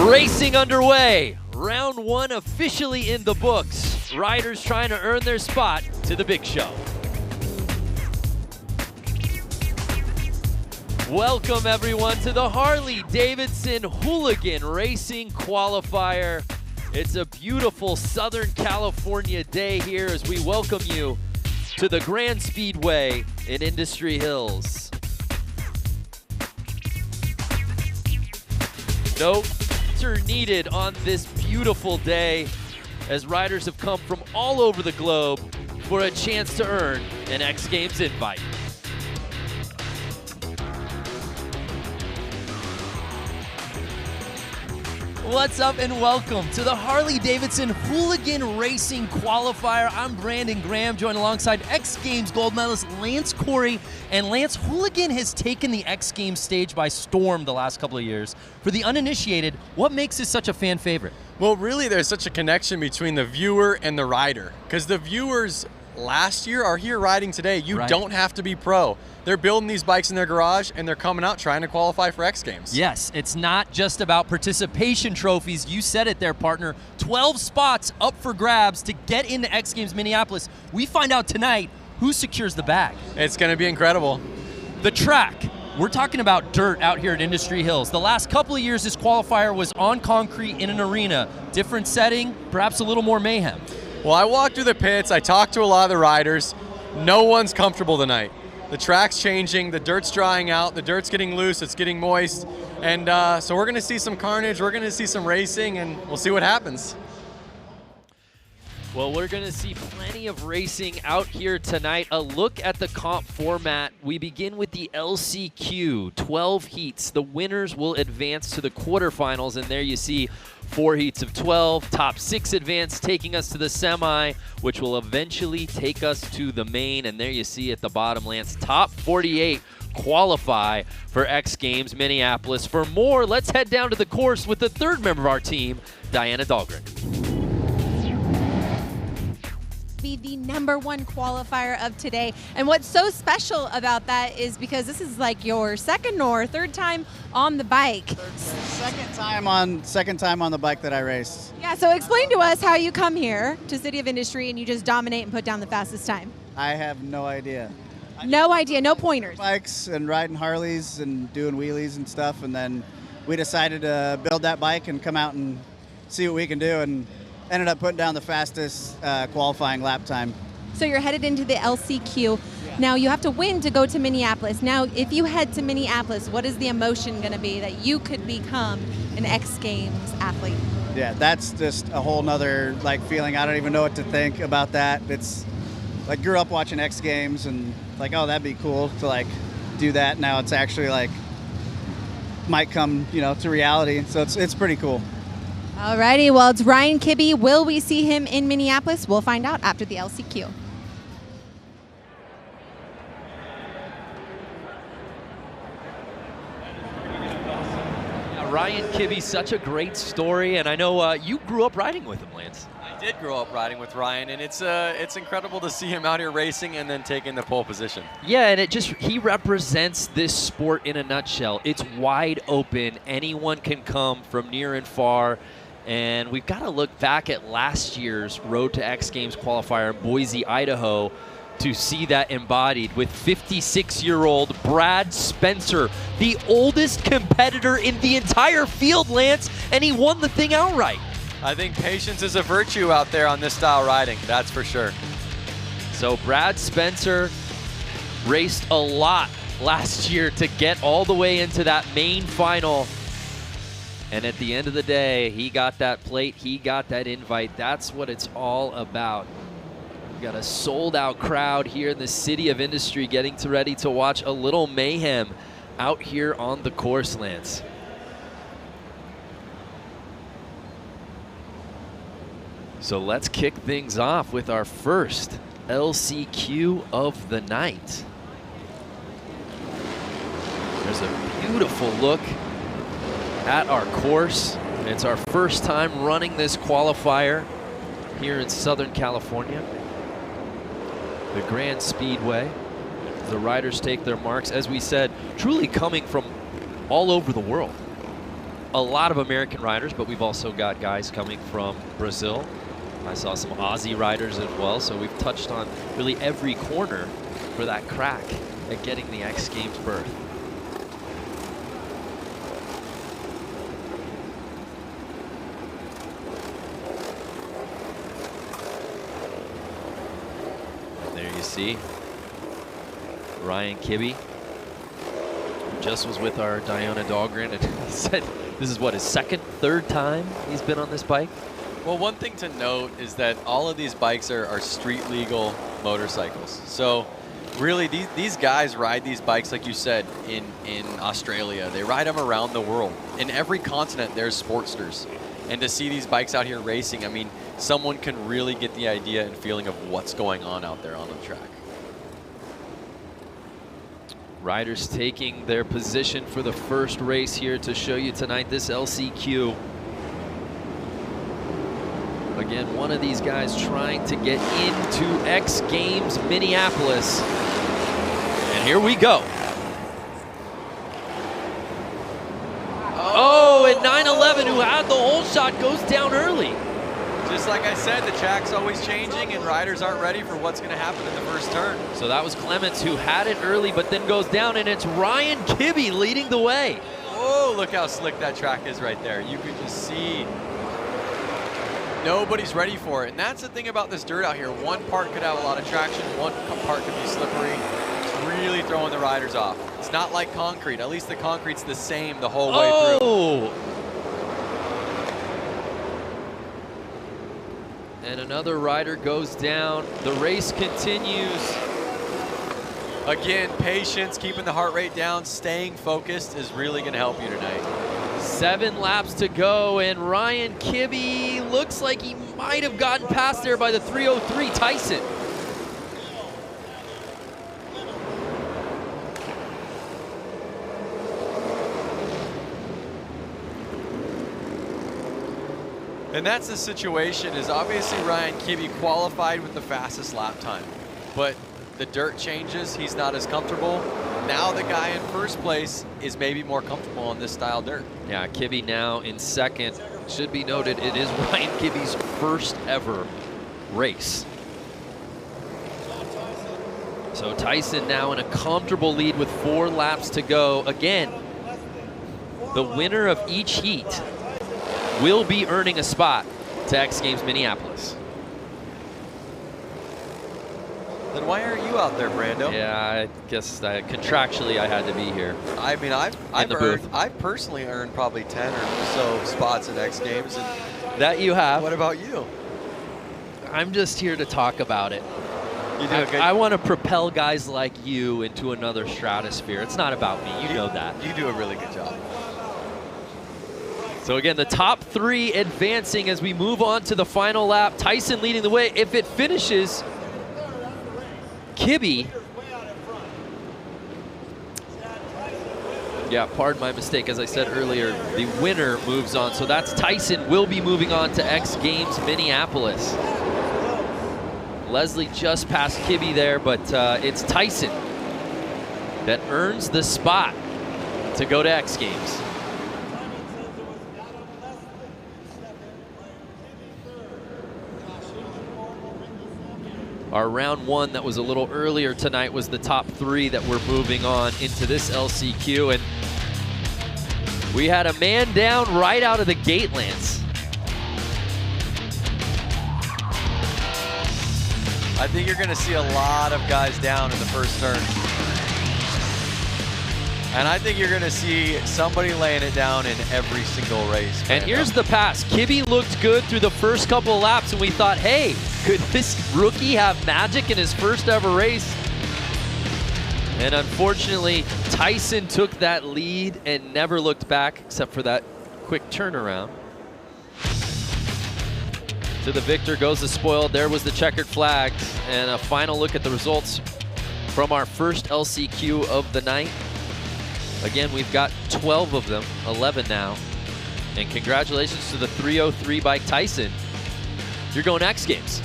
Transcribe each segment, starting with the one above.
Racing underway. Round one officially in the books. Riders trying to earn their spot to the big show. Welcome everyone to the Harley-Davidson Hooligan Racing Qualifier. It's a beautiful Southern California day here as we welcome you to the Grand Speedway in Industry Hills. No filter needed on this beautiful day as riders have come from all over the globe for a chance to earn an X Games invite. What's up and welcome to the Harley-Davidson Hooligan Racing Qualifier. I'm Brandon Graham, joined alongside X Games gold medalist Lance Corey. And Lance, Hooligan has taken the X Games stage by storm the last couple of years. For the uninitiated, what makes this such a fan favorite? Well, really, there's such a connection between the viewer and the rider. Because the viewers last year are here riding today. You don't have to be pro. They're building these bikes in their garage, and they're coming out trying to qualify for X Games. Yes, it's not just about participation trophies. You said it there, partner. 12 spots up for grabs to get into X Games Minneapolis. We find out tonight who secures the bag. It's going to be incredible. The track. We're talking about dirt out here at Industry Hills. The last couple of years, this qualifier was on concrete in an arena. Different setting, perhaps a little more mayhem. Well, I walked through the pits. I talked to a lot of the riders. No one's comfortable tonight. The track's changing, the dirt's drying out, the dirt's getting loose, it's getting moist, and so we're going to see some carnage, we're going to see some racing, and we'll see what happens. Well, we're going to see plenty of racing out here tonight. A look at the comp format. We begin with the LCQ, 12 heats. The winners will advance to the quarterfinals, and there you see 4 heats of 12, top 6 advance, taking us to the semi, which will eventually take us to the main. And there you see at the bottom, Lance, top 48 qualify for X Games Minneapolis. For more, let's head down to the course with the third member of our team, Diana Dahlgren. Be the #1 qualifier of today. And what's so special about that is because this is like your second or third time on the bike. Second time on the bike that I raced. Yeah, so explain to us how you come here to City of Industry and you just dominate and put down the fastest time. I have no idea. No idea, no pointers. Bikes and riding Harleys and doing wheelies and stuff, and then we decided to build that bike and come out and see what we can do, and ended up putting down the fastest qualifying lap time. So you're headed into the LCQ. Yeah. Now you have to win to go to Minneapolis. Now if you head to Minneapolis, what is the emotion going to be that you could become an X Games athlete? Yeah, that's just a whole nother feeling. I don't even know what to think about that. It's like grew up watching X Games and oh, that'd be cool to do that. Now it's actually might come to reality. So it's pretty cool. Alrighty, well, it's Ryan Kibbe. Will we see him in Minneapolis? We'll find out after the LCQ. Ryan Kibbe, such a great story, and I know you grew up riding with him, Lance. I did grow up riding with Ryan, and it's incredible to see him out here racing and then taking the pole position. Yeah, and he represents this sport in a nutshell. It's wide open. Anyone can come from near and far. And we've got to look back at last year's Road to X Games qualifier in Boise, Idaho, to see that embodied with 56-year-old Brad Spencer, the oldest competitor in the entire field, Lance, and he won the thing outright. I think patience is a virtue out there on this style riding, that's for sure. So Brad Spencer raced a lot last year to get all the way into that main final. And at the end of the day, he got that plate, he got that invite. That's what it's all about. We've got a sold-out crowd here in the City of Industry getting ready to watch a little mayhem out here on the course, Lance. So let's kick things off with our first LCQ of the night. There's a beautiful look at our course. It's our first time running this qualifier here in Southern California. The Grand Speedway. The riders take their marks, as we said, truly coming from all over the world. a lot of American riders, but we've also got guys coming from Brazil. I saw some Aussie riders as well, so we've touched on really every corner for that crack at getting the X Games berth. And there you see Ryan Kibbe, who just was with our Diona Dahlgren, and he said this is what, his second, third time he's been on this bike? Well, one thing to note is that all of these bikes are street legal motorcycles. So really these guys ride these bikes, like you said, in Australia. They ride them around the world. In every continent there's Sportsters. And to see these bikes out here racing, I mean, someone can really get the idea and feeling of what's going on out there on the track. Riders taking their position for the first race here to show you tonight, this LCQ. Again, one of these guys trying to get into X Games Minneapolis. And here we go. Oh, and 911, who had the whole shot, goes down early. Just like I said, the track's always changing and riders aren't ready for what's going to happen in the first turn. So that was Clements, who had it early but then goes down, and it's Ryan Kibbe leading the way. Oh, look how slick that track is right there. You could just see nobody's ready for it. And that's the thing about this dirt out here. One part could have a lot of traction, one part could be slippery. It's really throwing the riders off. It's not like concrete. At least the concrete's the same the whole way through. And another rider goes down. The race continues. Again, patience, keeping the heart rate down, staying focused is really going to help you tonight. 7 laps to go, and Ryan Kibbe looks like he might have gotten past there by the 303 Tyson. And that's the situation, is obviously Ryan Kibbe qualified with the fastest lap time, but the dirt changes, he's not as comfortable. Now the guy in first place is maybe more comfortable on this style dirt. Yeah, Kibbe now in second. Should be noted, it is Ryan Kibbe's first ever race. So Tyson now in a comfortable lead with 4 laps to go. Again, the winner of each heat will be earning a spot to X Games Minneapolis. Then why aren't you out there, Brando? Yeah, I guess contractually I had to be here. I mean, I've personally earned probably 10 or so spots in X Games. And that you have. What about you? I'm just here to talk about it. You do a good. I want to propel guys like you into another stratosphere. It's not about me. You know that. You do a really good job. So again, the top 3 advancing as we move on to the final lap. Tyson leading the way. If it finishes, Kibbe. Yeah, pardon my mistake. As I said earlier, the winner moves on. So that's Tyson will be moving on to X Games Minneapolis. Leslie just passed Kibbe there, but it's Tyson that earns the spot to go to X Games. Our round 1 that was a little earlier tonight was the top 3 that we're moving on into this LCQ, and we had a man down right out of the gate, Lance. I think you're going to see a lot of guys down in the first turn. And I think you're going to see somebody laying it down in every single race. And here's the pass. Kibbe looked good through the first couple of laps, and we thought, hey, could this rookie have magic in his first ever race? And unfortunately, Tyson took that lead and never looked back except for that quick turnaround. To the victor goes the spoil. There was the checkered flag. And a final look at the results from our first LCQ of the night. Again, we've got 12 of them, 11 now. And congratulations to the 303 bike Tyson. You're going X Games.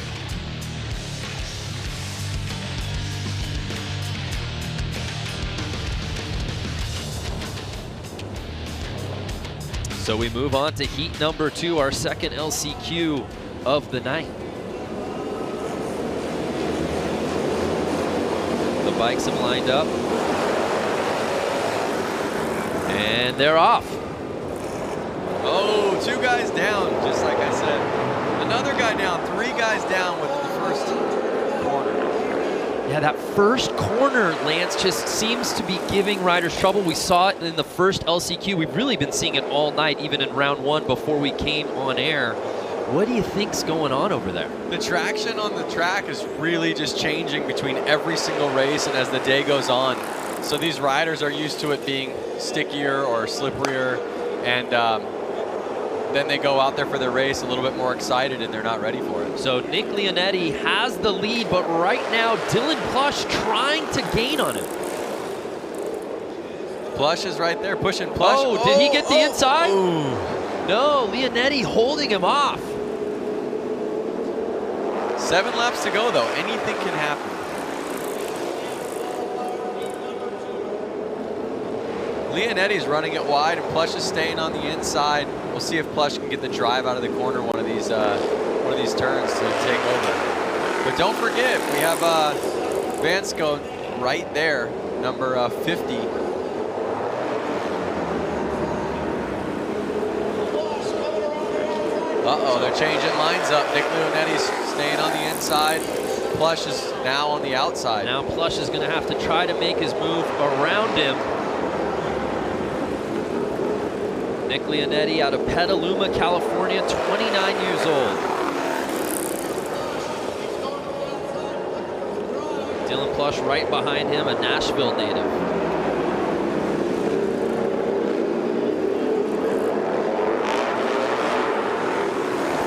So we move on to heat number 2, our second LCQ of the night. The bikes have lined up. And they're off. Oh, 2 guys down, just like I said. Another guy down, 3 guys down with the first corner. Yeah, that first corner, Lance, just seems to be giving riders trouble. We saw it in the first LCQ. We've really been seeing it all night, even in round 1 before we came on air. What do you think's going on over there? The traction on the track is really just changing between every single race and as the day goes on. So these riders are used to it being stickier or slipperier, and then they go out there for their race a little bit more excited and they're not ready for it. So Nick Leonetti has the lead, but right now Dylan Plush trying to gain on him. Plush is right there pushing Plush. Oh, did he get the inside? Ooh. No, Leonetti holding him off. 7 laps to go though, anything can happen. Leonetti's running it wide and Plush is staying on the inside. We'll see if Plush can get the drive out of the corner one of these turns to take over. But don't forget, we have Vansko right there, number 50. Uh-oh, they're changing lines up. Nick Leonetti's staying on the inside. Plush is now on the outside. Now Plush is going to have to try to make his move around him. Nick Leonetti out of Petaluma, California, 29 years old. Dylan Plush right behind him, a Nashville native.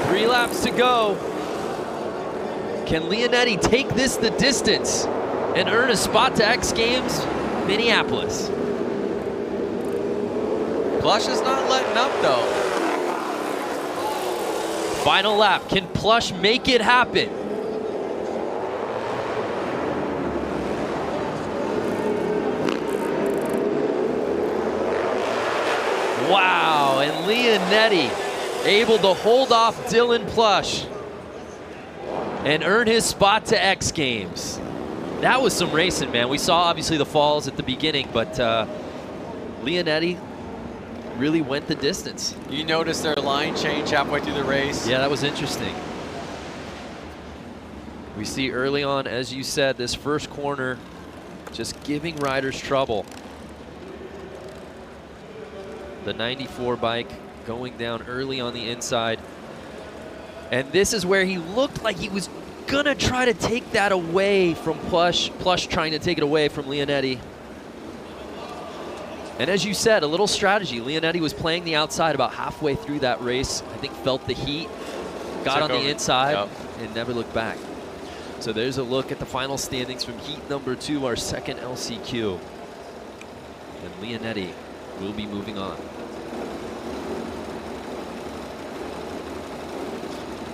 Three laps to go. Can Leonetti take this the distance and earn a spot to X Games Minneapolis? Plush is not letting up though. Final lap, can Plush make it happen? Wow, and Leonetti able to hold off Dylan Plush and earn his spot to X Games. That was some racing, man. We saw obviously the falls at the beginning, but Leonetti really went the distance. You notice their line change halfway through the race. Yeah, that was interesting. We see early on, as you said, this first corner just giving riders trouble. The 94 bike going down early on the inside. And this is where he looked like he was gonna try to take that away from Plush. Plush trying to take it away from Leonetti. And as you said, a little strategy. Leonetti was playing the outside about halfway through that race. I think felt the heat, got on the inside, and never looked back. So there's a look at the final standings from heat number 2, our second LCQ. And Leonetti will be moving on.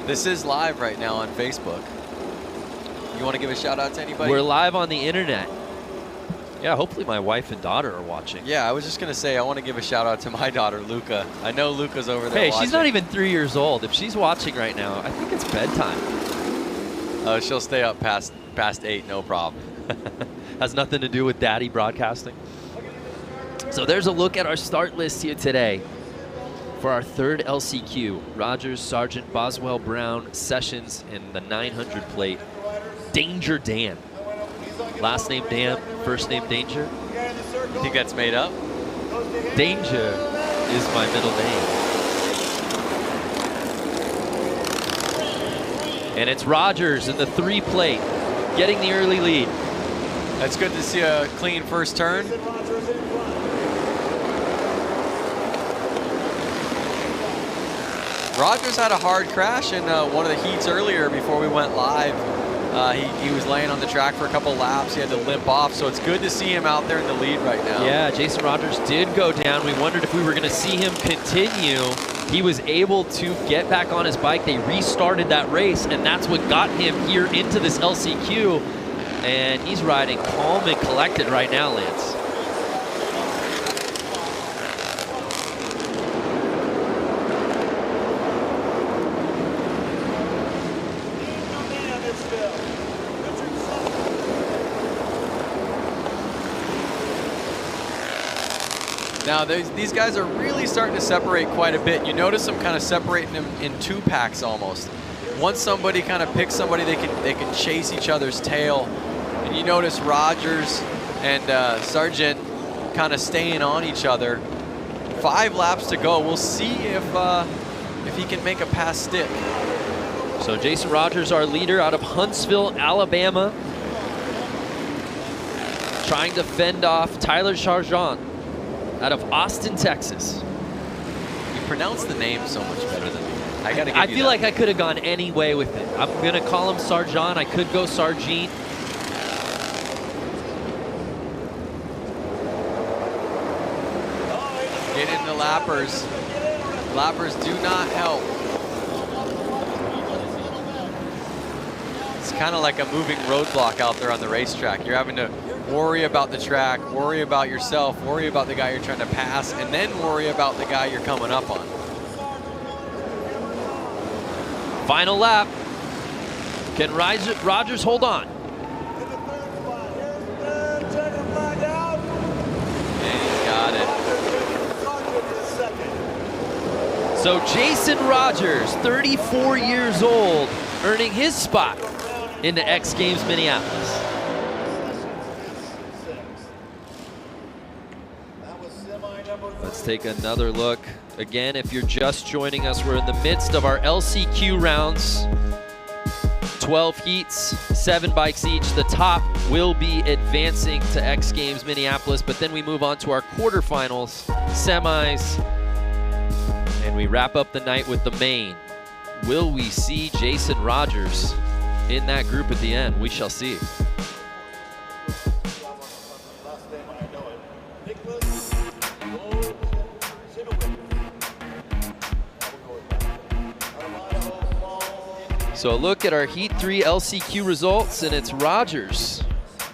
This is live right now on Facebook. You want to give a shout out to anybody? We're live on the internet. Yeah, hopefully my wife and daughter are watching. Yeah, I was just going to say, I want to give a shout out to my daughter, Luca. I know Luca's over there watching. She's not even 3 years old. If she's watching right now, I think it's bedtime. She'll stay up past 8, no problem. Has nothing to do with daddy broadcasting. So there's a look at our start list here today for our third LCQ. Rogers, Sargent, Boswell, Brown, Sessions, and the 900 plate. Danger Dan. Last name Dan, first name Danger. You think that's made up? Danger is my middle name. And it's Rogers in the 3 plate, getting the early lead. That's good to see a clean first turn. Rogers had a hard crash in one of the heats earlier before we went live. He was laying on the track for a couple laps. He had to limp off, so it's good to see him out there in the lead right now. Yeah, Jason Rogers did go down. We wondered if we were going to see him continue. He was able to get back on his bike. They restarted that race, and that's what got him here into this LCQ. And he's riding calm and collected right now, Lance. Now, these guys are really starting to separate quite a bit. You notice them kind of separating them in 2 packs almost. Once somebody kind of picks somebody, they can chase each other's tail. And you notice Rogers and Sargent kind of staying on each other. 5 laps to go. We'll see if he can make a pass stick. So Jason Rogers, our leader out of Huntsville, Alabama, trying to fend off Tyler Sargent out of Austin, Texas. You pronounce the name so much better than me. I feel like I could have gone any way with it. I'm going to call him Sargent. I could go Sargent. Get into lappers. Lappers do not help. It's kind of like a moving roadblock out there on the racetrack. You're having to worry about the track, worry about yourself, worry about the guy you're trying to pass, and then worry about the guy you're coming up on. Final lap. Can Rogers hold on? And he's got it. So Jason Rogers, 34 years old, earning his spot into X Games Minneapolis. Let's take another look. Again, if you're just joining us, we're in the midst of our LCQ rounds. 12 heats, 7 bikes each. The top will be advancing to X Games Minneapolis, but then we move on to our quarterfinals, semis, and we wrap up the night with the main. Will we see Jason Rogers in that group at the end? We shall see. So a look at our Heat 3 LCQ results, and it's Rogers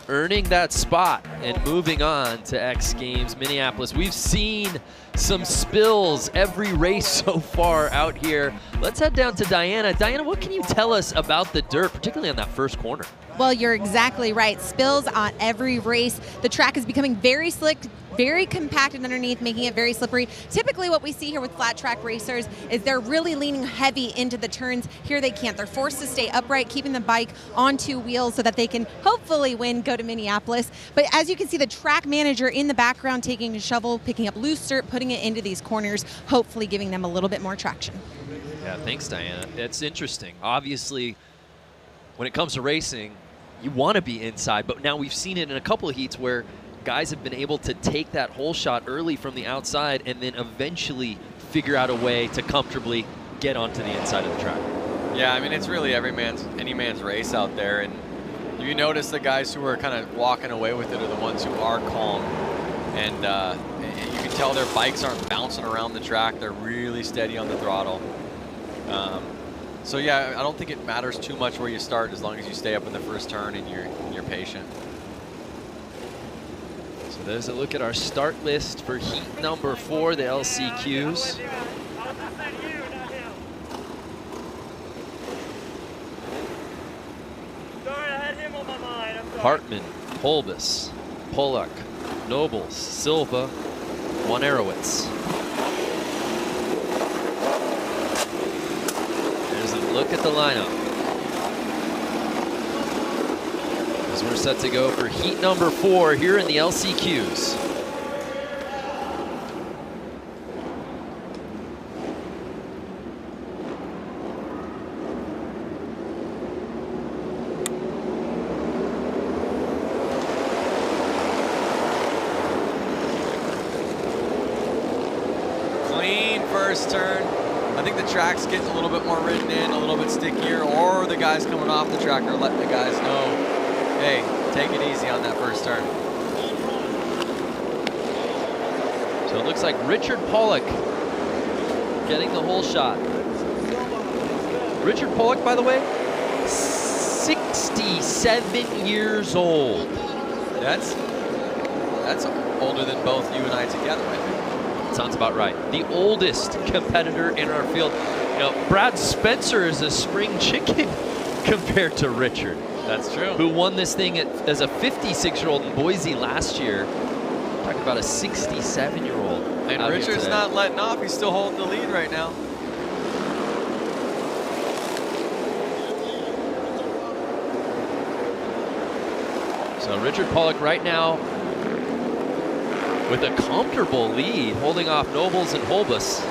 earning that spot and moving on to X Games Minneapolis. We've seen some spills every race so far out here. Let's head down to Diana. Diana, what can you tell us about the dirt, particularly on that first corner? Well, you're exactly right. Spills on every race. The track is becoming very slick, very compacted underneath, making it very slippery. Typically what we see here with flat track racers is they're really leaning heavy into the turns. Here they can't. They're forced to stay upright, keeping the bike on 2 wheels so that they can hopefully win, go to Minneapolis. But as you can see, the track manager in the background taking a shovel, picking up loose dirt, putting it into these corners, hopefully giving them a little bit more traction. Yeah, thanks, Diana. It's interesting. Obviously, when it comes to racing, you want to be inside, but now we've seen it in a couple of heats where guys have been able to take that hole shot early from the outside and then eventually figure out a way to comfortably get onto the inside of the track. Yeah, I mean, it's really any man's race out there, and you notice the guys who are kind of walking away with it are the ones who are calm, and you can tell their bikes aren't bouncing around the track. They're really steady on the throttle. So yeah, I don't think it matters too much where you start as long as you stay up in the first turn and you're patient. So there's a look at our start list for heat number 4, the LCQs. Hartman, Holbus, Pollock, Nobles, Silva, Wanarowitz. There's a look at the lineup as we're set to go for heat number 4 here in the LCQs. Clean first turn. I think the track's getting a little bit more ridden in, a little bit stickier, or the guys coming off the track are letting the guys know, hey, take it easy on that first turn. So it looks like Richard Pollock getting the whole shot. Richard Pollock, by the way, 67 years old. That's older than both you and I together, I think. Sounds about right. The oldest competitor in our field. You know, Brad Spencer is a spring chicken compared to Richard. That's true. Who won this thing as a 56-year-old in Boise last year. Talk about a 67-year-old. And Richard's not letting off. He's still holding the lead right now. So Richard Pollock right now with a comfortable lead, holding off Nobles and Holbus.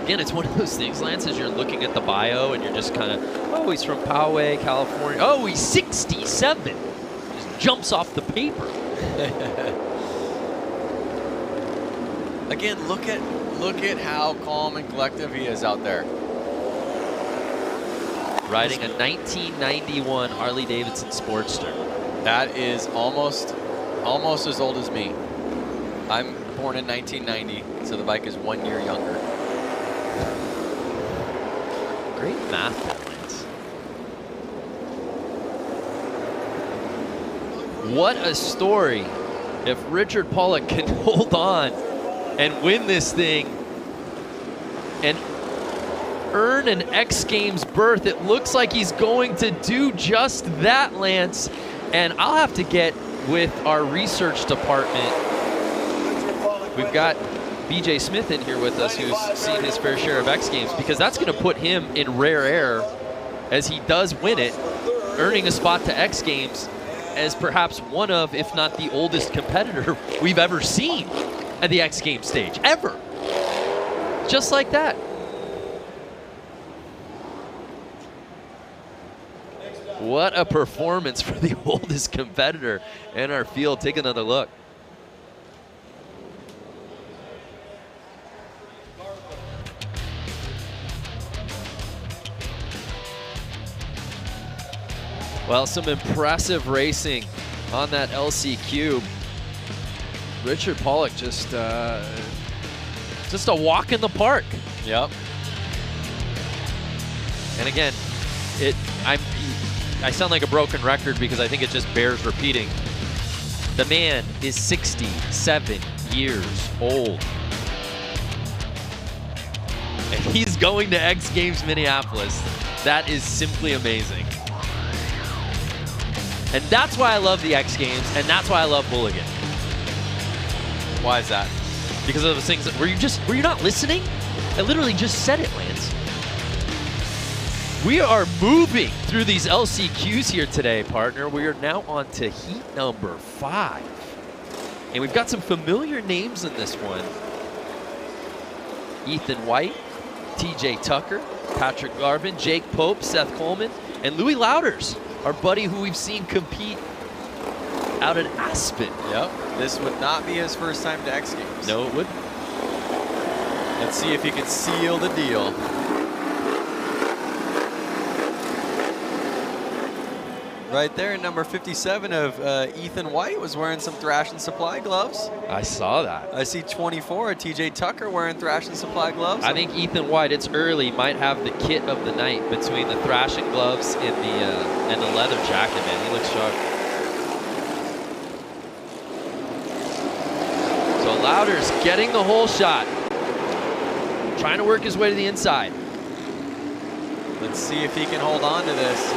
Again, it's one of those things, Lance, as you're looking at the bio and you're just kind of, oh, he's from Poway, California. Oh, he's 67. Just jumps off the paper. Again, look at how calm and collective he is out there. Riding a 1991 Harley-Davidson Sportster. That is almost as old as me. I'm born in 1990, so the bike is 1 year younger. Great math there, Lance. What a story if Richard Pollock can hold on and win this thing and earn an X Games berth. It looks like he's going to do just that, Lance. And I'll have to get with our research department. We've got BJ Smith in here with us, who's seen his fair share of X Games, because that's going to put him in rare air as he does win it, earning a spot to X Games as perhaps one of, if not the oldest competitor we've ever seen at the X Games stage, ever. Just like that. What a performance for the oldest competitor in our field. Take another look. Well, some impressive racing on that LC Cube. Richard Pollock just a walk in the park. Yep. And again, I sound like a broken record because I think it just bears repeating. The man is 67 years old. And he's going to X Games Minneapolis. That is simply amazing. And that's why I love the X Games, and that's why I love Hooligan. Why is that? Because of those things. Were you not listening? I literally just said it, Lance. We are moving through these LCQs here today, partner. We are now on to heat number 5. And we've got some familiar names in this one. Ethan White, TJ Tucker, Patrick Garvin, Jake Pope, Seth Coleman, and Louis Louders, our buddy who we've seen compete out at Aspen. Yep. This would not be his first time to X Games. No, it wouldn't. Let's see if he can seal the deal. Right there, number 57 of Ethan White was wearing some Thrash and Supply gloves. I saw that. I see 24 of TJ Tucker wearing Thrash and Supply gloves. I think Ethan White, it's early, might have the kit of the night between the thrashing gloves and the leather jacket, man. He looks sharp. So Louders getting the hole shot. Trying to work his way to the inside. Let's see if he can hold on to this.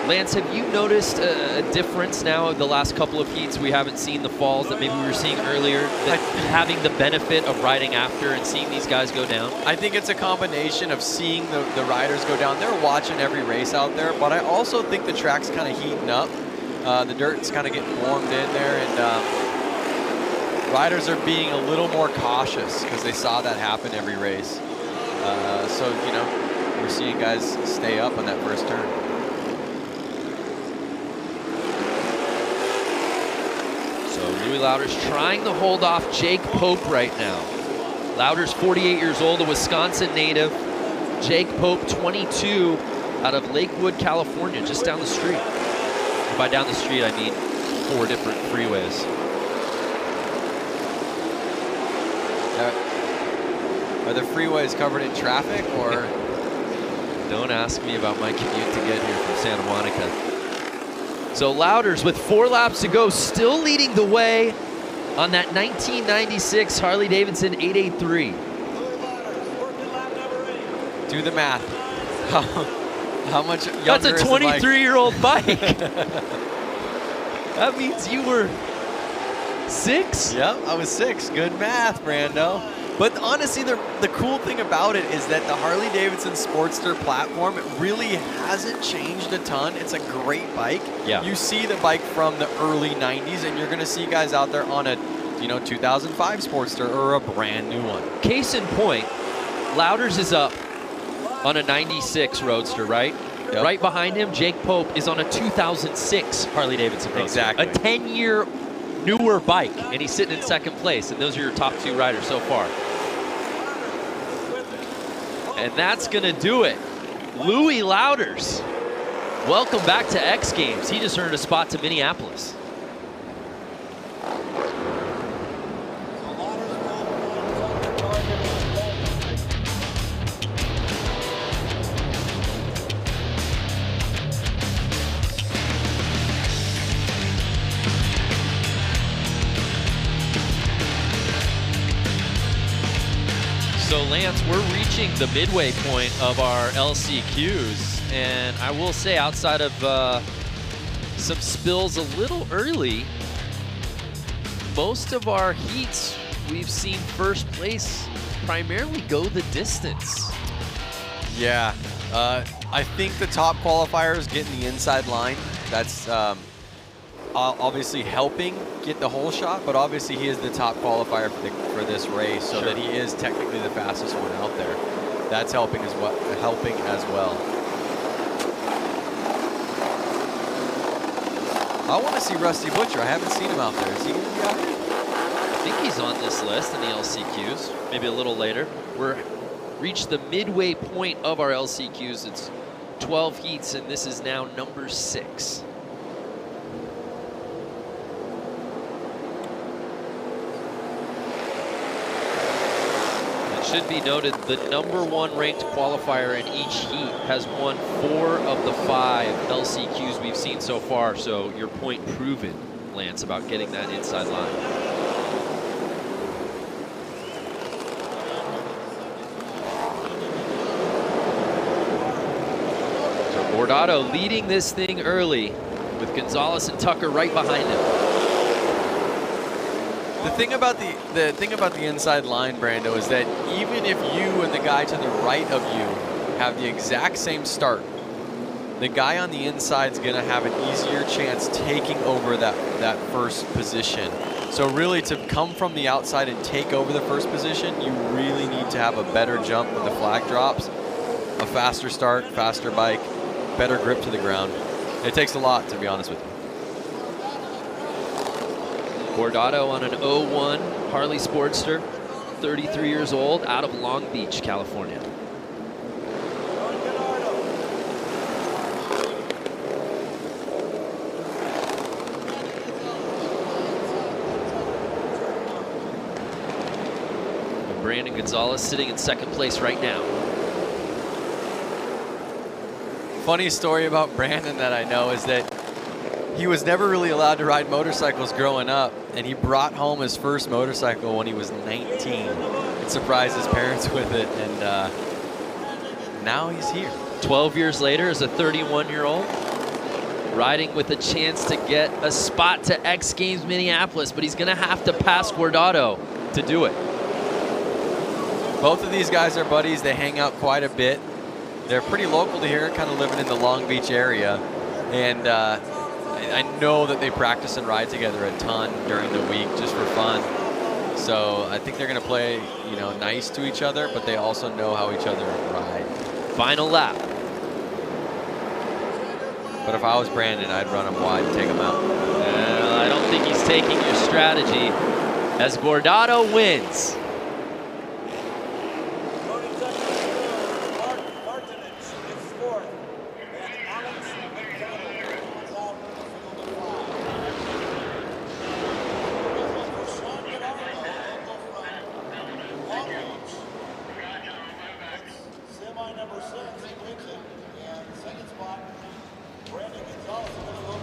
Lance, have you noticed a difference now the last couple of heats? We haven't seen the falls that maybe we were seeing earlier, that having the benefit of riding after and seeing these guys go down? I think it's a combination of seeing the riders go down. They're watching every race out there, but I also think the track's kind of heating up. The dirt's kind of getting warmed in there, and riders are being a little more cautious because they saw that happen every race. So, you know, we're seeing guys stay up on that first turn. Louis Louders trying to hold off Jake Pope right now. Louders, 48 years old, a Wisconsin native. Jake Pope, 22, out of Lakewood, California, just down the street. And by down the street, I mean 4 different freeways. Are the freeways covered in traffic, or? Don't ask me about my commute to get here from Santa Monica. So Louders with 4 laps to go, still leading the way on that 1996 Harley-Davidson 883. Do the math. How much younger That's a is the bike? 23-year-old bike. That means you were 6? Yep, I was 6. Good math, Brando. But honestly, the cool thing about it is that the Harley-Davidson Sportster platform really hasn't changed a ton. It's a great bike. Yeah. You see the bike from the early 90s, and you're going to see guys out there on a 2005 Sportster or a brand new one. Case in point, Louders is up on a 96 Roadster, right? Yep. Right behind him, Jake Pope is on a 2006 Harley-Davidson Roadster. Exactly. A 10-year newer bike, and he's sitting in second place, and those are your top 2 riders so far. And that's going to do it. Louis Louders, welcome back to X Games. He just earned a spot to Minneapolis. So Lance, we're reaching the midway point of our LCQs, and I will say outside of some spills a little early, most of our heats we've seen first place primarily go the distance. Yeah, I think the top qualifier is getting the inside line. That's obviously helping get the whole shot, but obviously he is the top qualifier for this race, so that he is technically the fastest one out there. That's helping as well. I want to see Rusty Butcher. I haven't seen him out there. Is he going to be out here? I think he's on this list in the LCQs, maybe a little later. We're reached the midway point of our LCQs. It's 12 heats, and this is now number 6. Should be noted, the #1 ranked qualifier in each heat has won 4 of the 5 LCQs we've seen so far. So your point proven, Lance, about getting that inside line. So Bordato leading this thing early with Gonzalez and Tucker right behind him. The thing about the inside line, Brando, is that even if you and the guy to the right of you have the exact same start, the guy on the inside is going to have an easier chance taking over that first position. So really, to come from the outside and take over the first position, you really need to have a better jump when the flag drops, a faster start, faster bike, better grip to the ground. It takes a lot, to be honest with you. Bordato on an 01 Harley Sportster, 33 years old, out of Long Beach, California. And Brandon Gonzalez sitting in second place right now. Funny story about Brandon that I know is that he was never really allowed to ride motorcycles growing up, and he brought home his first motorcycle when he was 19 and surprised his parents with it, and now he's here. 12 years later, as a 31-year-old, riding with a chance to get a spot to X Games Minneapolis, but he's going to have to pass Bordato to do it. Both of these guys are buddies. They hang out quite a bit. They're pretty local to here, kind of living in the Long Beach area, and I know that they practice and ride together a ton during the week just for fun. So I think they're going to play, nice to each other, but they also know how each other ride. Final lap. But if I was Brandon, I'd run him wide and take him out. I don't think he's taking your strategy as Bordato wins.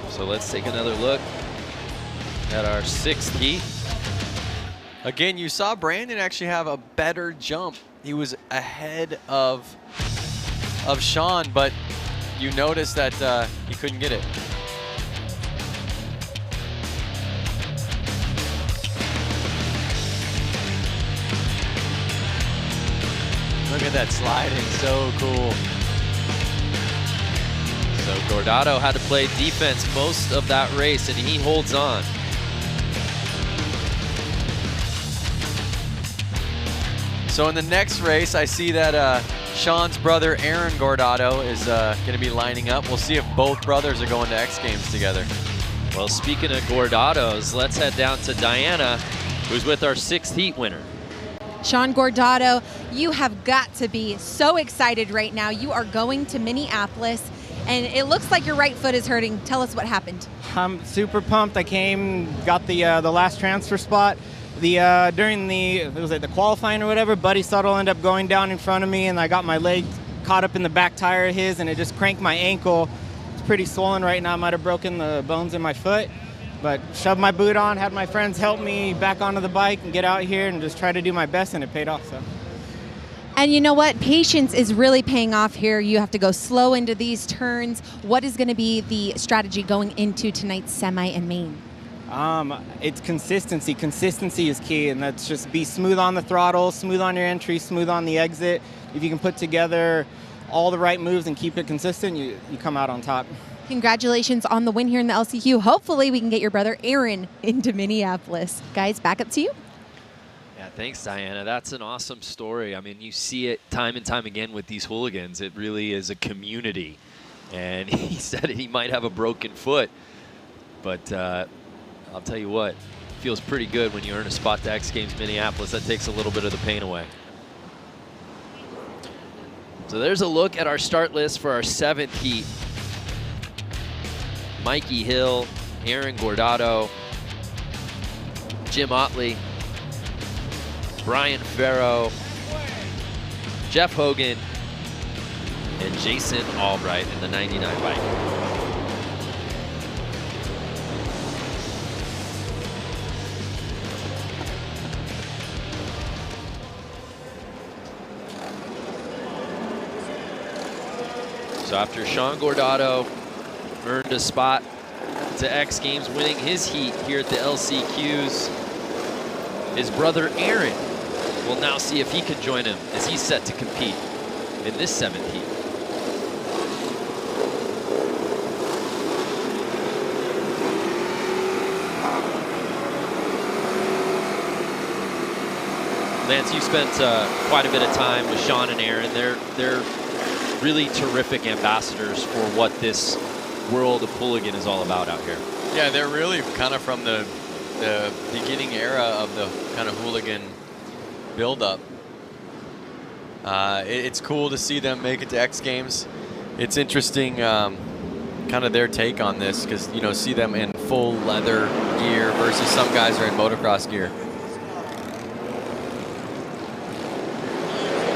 So let's take another look at our 6th heat. Again, you saw Brandon actually have a better jump. He was ahead of of Sean, but you notice that he couldn't get it. Look at that sliding, so cool. So Gordado had to play defense most of that race, and he holds on. So in the next race, I see that Sean's brother, Aaron Gordado, is going to be lining up. We'll see if both brothers are going to X Games together. Well, speaking of Gordados, let's head down to Diana, who's with our 6th heat winner. Sean Gordado, you have got to be so excited right now. You are going to Minneapolis, and it looks like your right foot is hurting. Tell us what happened. I'm super pumped. I came, got the last transfer spot. During the qualifying or whatever, Buddy Suttle ended up going down in front of me, and I got my leg caught up in the back tire of his, and it just cranked my ankle. It's pretty swollen right now. I might have broken the bones in my foot, but shoved my boot on, had my friends help me back onto the bike and get out here and just try to do my best, and it paid off. So. And you know what? Patience is really paying off here. You have to go slow into these turns. What is going to be the strategy going into tonight's semi and main? It's consistency. Consistency is key, and that's just be smooth on the throttle, smooth on your entry, smooth on the exit. If you can put together all the right moves and keep it consistent, you come out on top. Congratulations on the win here in the LCQ. Hopefully we can get your brother Aaron into Minneapolis. Guys, back up to you. Yeah, thanks, Diana. That's an awesome story. I mean, you see it time and time again with these hooligans. It really is a community. And he said he might have a broken foot, but I'll tell you what, it feels pretty good when you earn a spot to X Games Minneapolis. That takes a little bit of the pain away. So there's a look at our start list for our 7th heat. Mikey Hill, Aaron Gordado, Jim Otley, Brian Farrow, Jeff Hogan, and Jason Albright in the 99 bike. So after Sean Gordado earned a spot to X Games, winning his heat here at the LCQs, his brother Aaron will now see if he can join him as he's set to compete in this 7th heat. Lance, you spent quite a bit of time with Sean and Aaron. They're really terrific ambassadors for what this world of hooligan is all about out here. Yeah, they're really kind of from the beginning era of the kind of hooligan build-up. It's cool to see them make it to X Games. It's interesting, kind of their take on this, because you know, see them in full leather gear versus some guys are in motocross gear.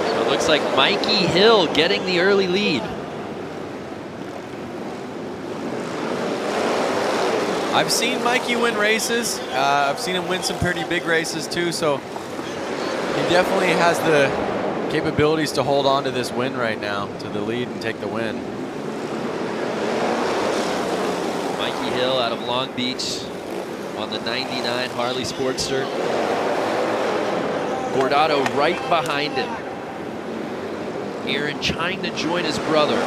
So it looks like Mikey Hill getting the early lead. I've seen Mikey win races. I've seen him win some pretty big races too, so he definitely has the capabilities to hold on to this win right now, to the lead and take the win. Mikey Hill out of Long Beach on the 99 Harley Sportster. Gordado right behind him. Aaron trying to join his brother.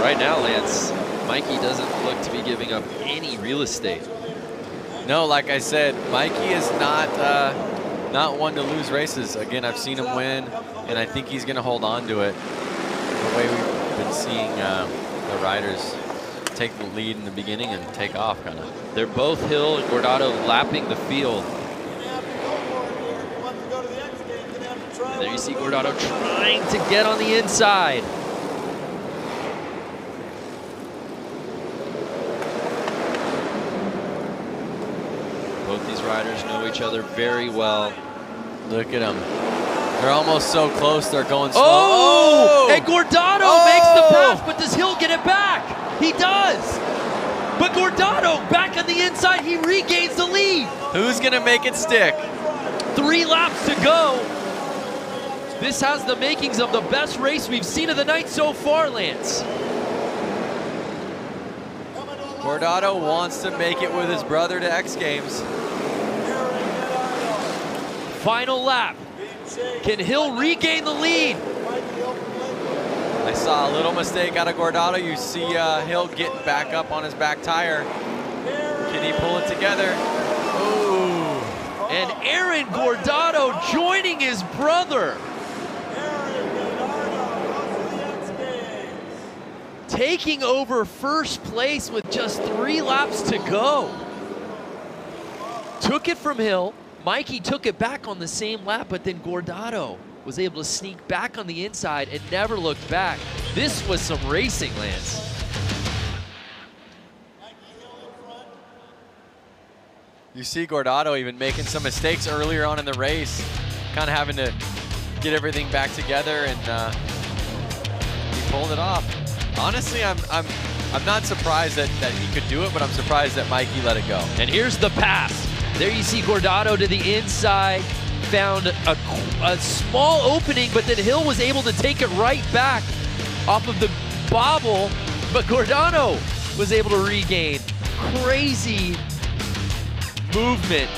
Right now, Lance, Mikey doesn't look to be giving up any real estate. No, like I said, Mikey is not one to lose races. Again, I've seen him win, and I think he's going to hold on to it. The way we've been seeing the riders take the lead in the beginning and take off, kind of. They're both Hill and Gordado lapping the field. And there you see Gordado trying to get on the inside. Both these riders know each other very well. Look at them. They're almost so close, they're going slow. Oh! And Gordado makes the pass, but does Hill get it back? He does. But Gordado back on the inside, he regains the lead. Who's gonna make it stick? 3 laps to go. This has the makings of the best race we've seen of the night so far, Lance. Gordado wants to make it with his brother to X Games. Final lap. Can Hill regain the lead? I saw a little mistake out of Gordado. You see Hill getting back up on his back tire. Can he pull it together? Ooh. And Aaron Gordado joining his brother. Taking over first place with just 3 laps to go. Took it from Hill. Mikey took it back on the same lap, but then Gordado was able to sneak back on the inside and never looked back. This was some racing, Lance. You see Gordado even making some mistakes earlier on in the race, kind of having to get everything back together, and he pulled it off. Honestly, I'm not surprised that he could do it, but I'm surprised that Mikey let it go. And here's the pass. There you see Gordado to the inside, found a small opening, but then Hill was able to take it right back off of the bobble, but Gordado was able to regain. Crazy movement,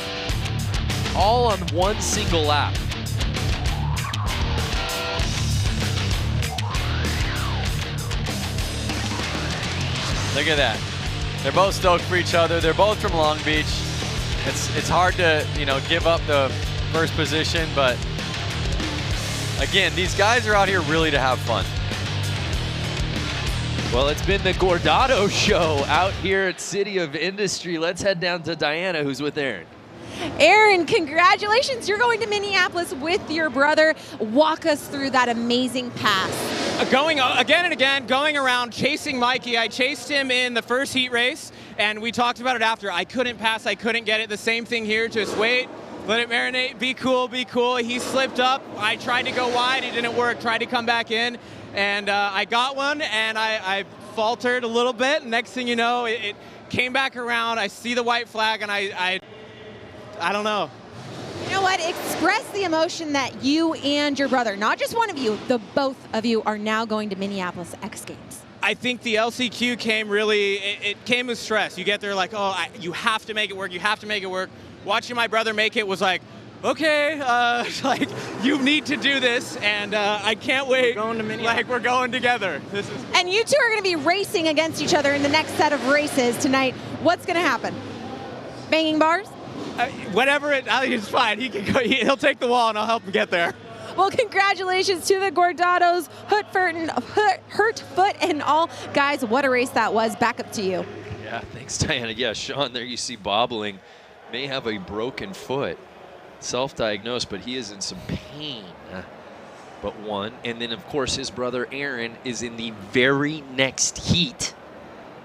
all on one single lap. Look at that. They're both stoked for each other. They're both from Long Beach. It's hard to, give up the first position, but again, these guys are out here really to have fun. Well, it's been the Gordado show out here at City of Industry. Let's head down to Diana, who's with Aaron. Aaron, congratulations. You're going to Minneapolis with your brother. Walk us through that amazing pass. Going again and again, going around, chasing Mikey. I chased him in the first heat race, and we talked about it after. I couldn't pass, I couldn't get it. The same thing here, just wait, let it marinate, be cool, be cool. He slipped up. I tried to go wide, it didn't work. Tried to come back in, and I got one, and I faltered a little bit. Next thing you know, it came back around. I see the white flag, and I don't know. You know what? Express the emotion that you and your brother, not just one of you, the both of you are now going to Minneapolis X Games. I think the LCQ came really, it came with stress. You get there like, oh, you have to make it work, you have to make it work. Watching my brother make it was like, okay, like, you need to do this, and I can't wait. We're going to Minneapolis. Like, we're going together. And you two are going to be racing against each other in the next set of races tonight. What's going to happen? Banging bars? Whatever it's fine. He can go. He'll take the wall, and I'll help him get there. Well, congratulations to the Gordados, Hurt Foot, and all. Guys, what a race that was. Back up to you. Yeah, thanks, Diana. Yeah, Sean, there you see bobbling. May have a broken foot. Self-diagnosed, but he is in some pain. But one. And then, of course, his brother Aaron is in the very next heat.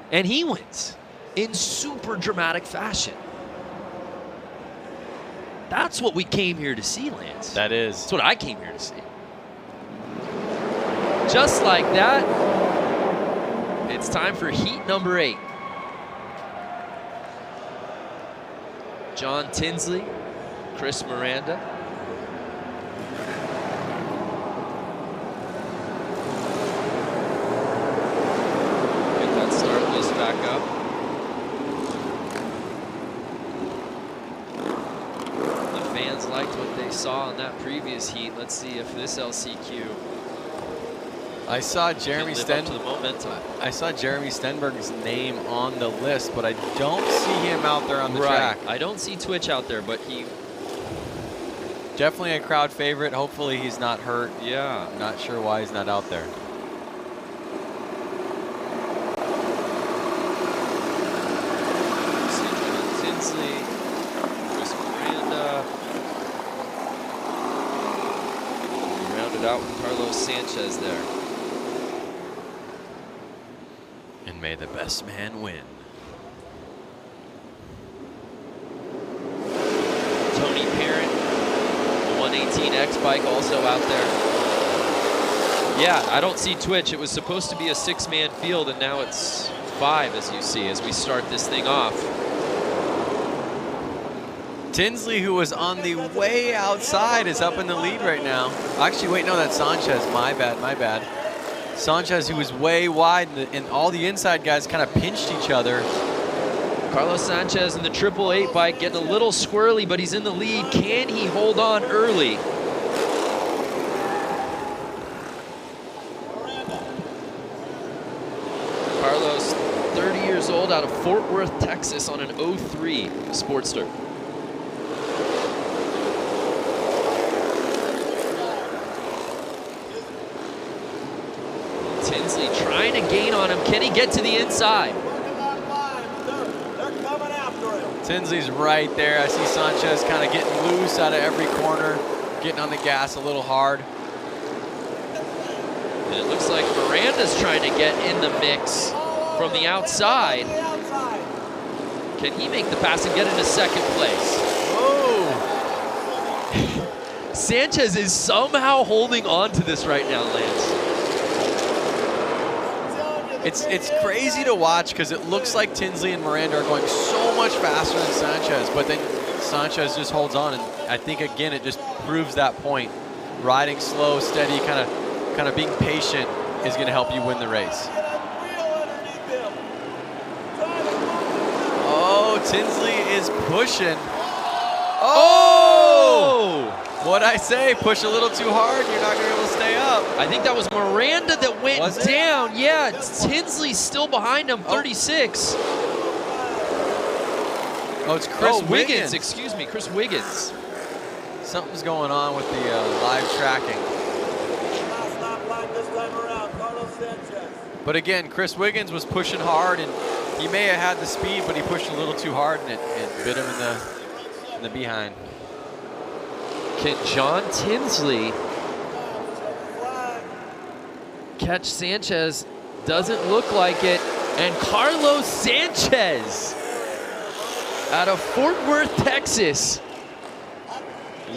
And he wins in super dramatic fashion. That's what we came here to see, Lance. That is. That's what I came here to see. Just like that, it's time for heat number 8. John Tinsley, Chris Miranda. Get that start list back up. Fans liked what they saw in that previous heat. Let's see if this LCQ. I saw Jeremy I saw Jeremy Stenberg's name on the list, but I don't see him out there on the track. I don't see Twitch out there, but he definitely a crowd favorite. Hopefully he's not hurt. Yeah, I'm not sure why he's not out there. Tinsley, Chris Miranda. Rounded out with Carlos Sanchez there. And may the best man win. Tony Parent, the 118X bike, also out there. Yeah, I don't see twitch. It was supposed to be a 6-man field, and now it's 5, as you see, as we start this thing off. Tinsley, who was on the way outside, is up in the lead right now. Actually, wait, no, that's Sanchez. My bad. Sanchez, who was way wide, and all the inside guys kind of pinched each other. Carlos Sanchez in the 888 bike getting a little squirrely, but he's in the lead. Can he hold on early? Carlos, 30 years old, out of Fort Worth, Texas, on an 03 Sportster. Tinsley trying to gain on him. Can he get to the inside? Tinsley's right there. I see Sanchez kind of getting loose out of every corner, getting on the gas a little hard. And it looks like Miranda's trying to get in the mix from the outside. Can he make the pass and get into second place? Oh! Sanchez is somehow holding on to this right now, Lance. It's crazy to watch because it looks like Tinsley and Miranda are going so much faster than Sanchez, but then Sanchez just holds on, and I think again it just proves that point. Riding slow, steady, kind of being patient is going to help you win the race. Oh, Tinsley is pushing. Oh! What'd I say? Push a little too hard, you're not going to be able to stay up. I think that was Miranda that went down. Yeah, Tinsley's still behind him, 36. Oh, it's Chris Wiggins. Excuse me, Chris Wiggins. Something's going on with the live tracking. But again, Chris Wiggins was pushing hard, and he may have had the speed, but he pushed a little too hard, and it bit him in the behind. Can John Tinsley catch Sanchez? Doesn't look like it. And Carlos Sanchez out of Fort Worth, Texas,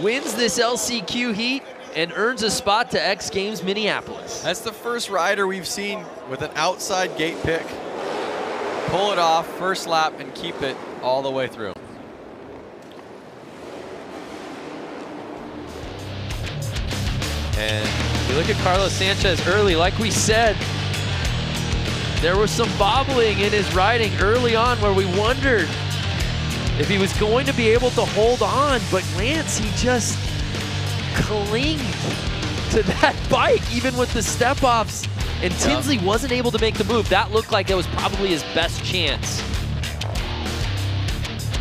wins this LCQ heat and earns a spot to X Games Minneapolis. That's the first rider we've seen with an outside gate pick pull it off first lap and keep it all the way through. And you look at Carlos Sanchez early, like we said, there was some bobbling in his riding early on where we wondered if he was going to be able to hold on, but Lance, he just clinged to that bike, even with the step-offs, and Tinsley wasn't able to make the move. That looked like it was probably his best chance.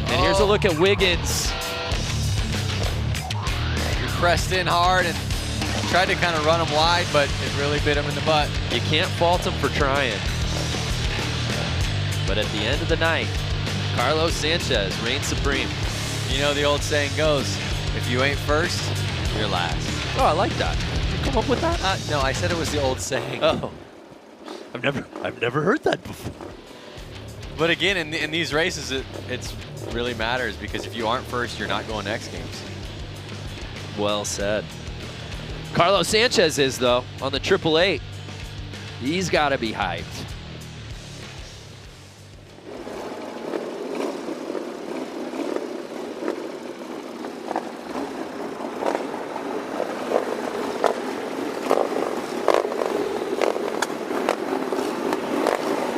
And here's a look at Wiggins. He pressed in hard and tried to kind of run him wide, but it really bit him in the butt. You can't fault him for trying. But at the end of the night, Carlos Sanchez reigns supreme. You know the old saying goes, if you ain't first, you're last. Oh, I like that. Did you come up with that? No, I said it was the old saying. Oh, I've never heard that before. But again, in these races, it really matters because if you aren't first, you're not going to X Games. Well said. Carlos Sanchez is, though, on the 888. He's got to be hyped.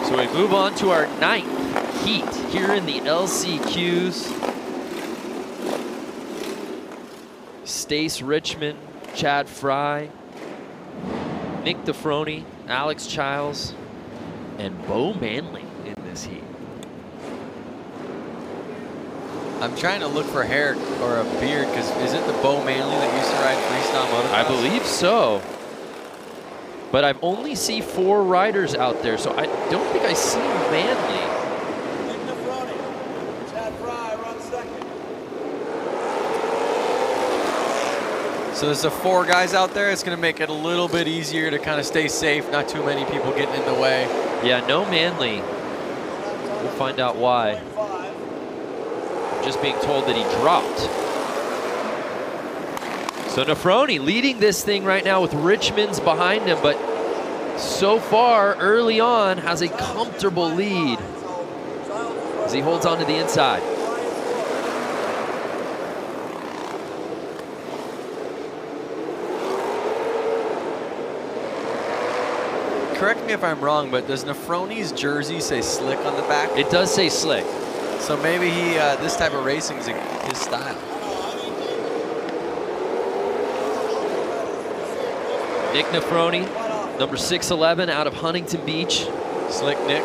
So we move on to our 9th heat here in the LCQs. Stace Richmond, Chad Fry, Nick DeFroni, Alex Childs, and Bo Manley in this heat. I'm trying to look for hair or a beard because is it the Bo Manley that used to ride freestyle motocross? I believe so. But I've only seen 4 riders out there, so I don't think I see Manley. Nick DeFroni, Chad Fry runs second. So there's the 4 guys out there. It's going to make it a little bit easier to kind of stay safe. Not too many people getting in the way. Yeah, no Manley. We'll find out why. Just being told that he dropped. So Nefroni leading this thing right now with Richmond's behind him, but so far early on has a comfortable lead as he holds on to the inside. Correct me if I'm wrong, but does Nefroni's jersey say Slick on the back? It does say Slick. So maybe he this type of racing is his style. Nick Nefroni, number 6'11", out of Huntington Beach. Slick Nick.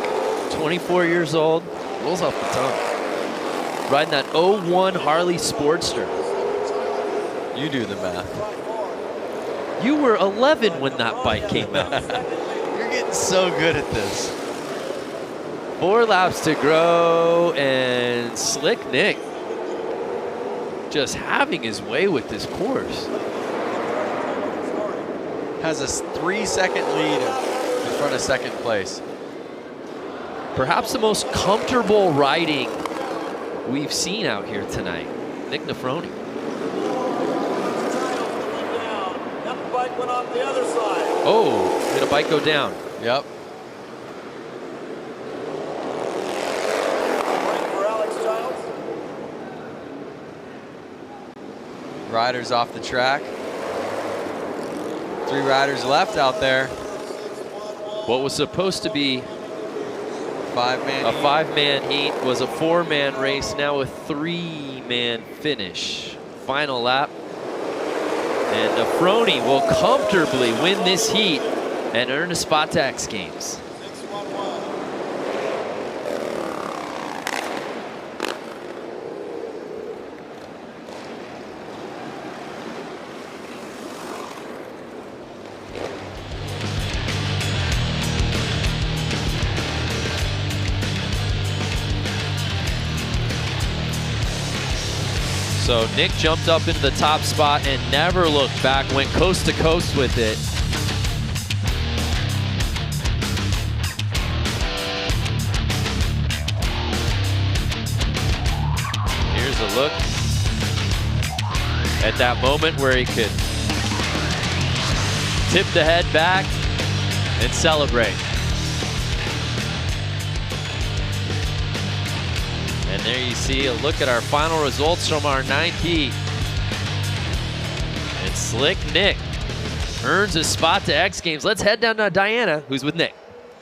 24 years old. Rolls off the tongue. Riding that 01 Harley Sportster. You do the math. You were 11 when that bike came out. You're getting so good at this. 4 laps to go, and Slick Nick just having his way with this course. Has a 3-second lead in front of second place. Perhaps the most comfortable riding we've seen out here tonight. Nick Nefroni. That bike went off the other side. Oh, did a bike go down? Yep. For Alex Childs. Riders off the track. 3 riders left out there. What was supposed to be Five-man a heat. 5-man heat was a 4-man race, now a 3-man finish. Final lap. And Nefroni will comfortably win this heat and earn a spot to X Games. So Nick jumped up into the top spot and never looked back, went coast to coast with it. Here's a look at that moment where he could tip the head back and celebrate. And there you see a look at our final results from our 9th heat. And Slick Nick earns a spot to X Games. Let's head down to Diana, who's with Nick.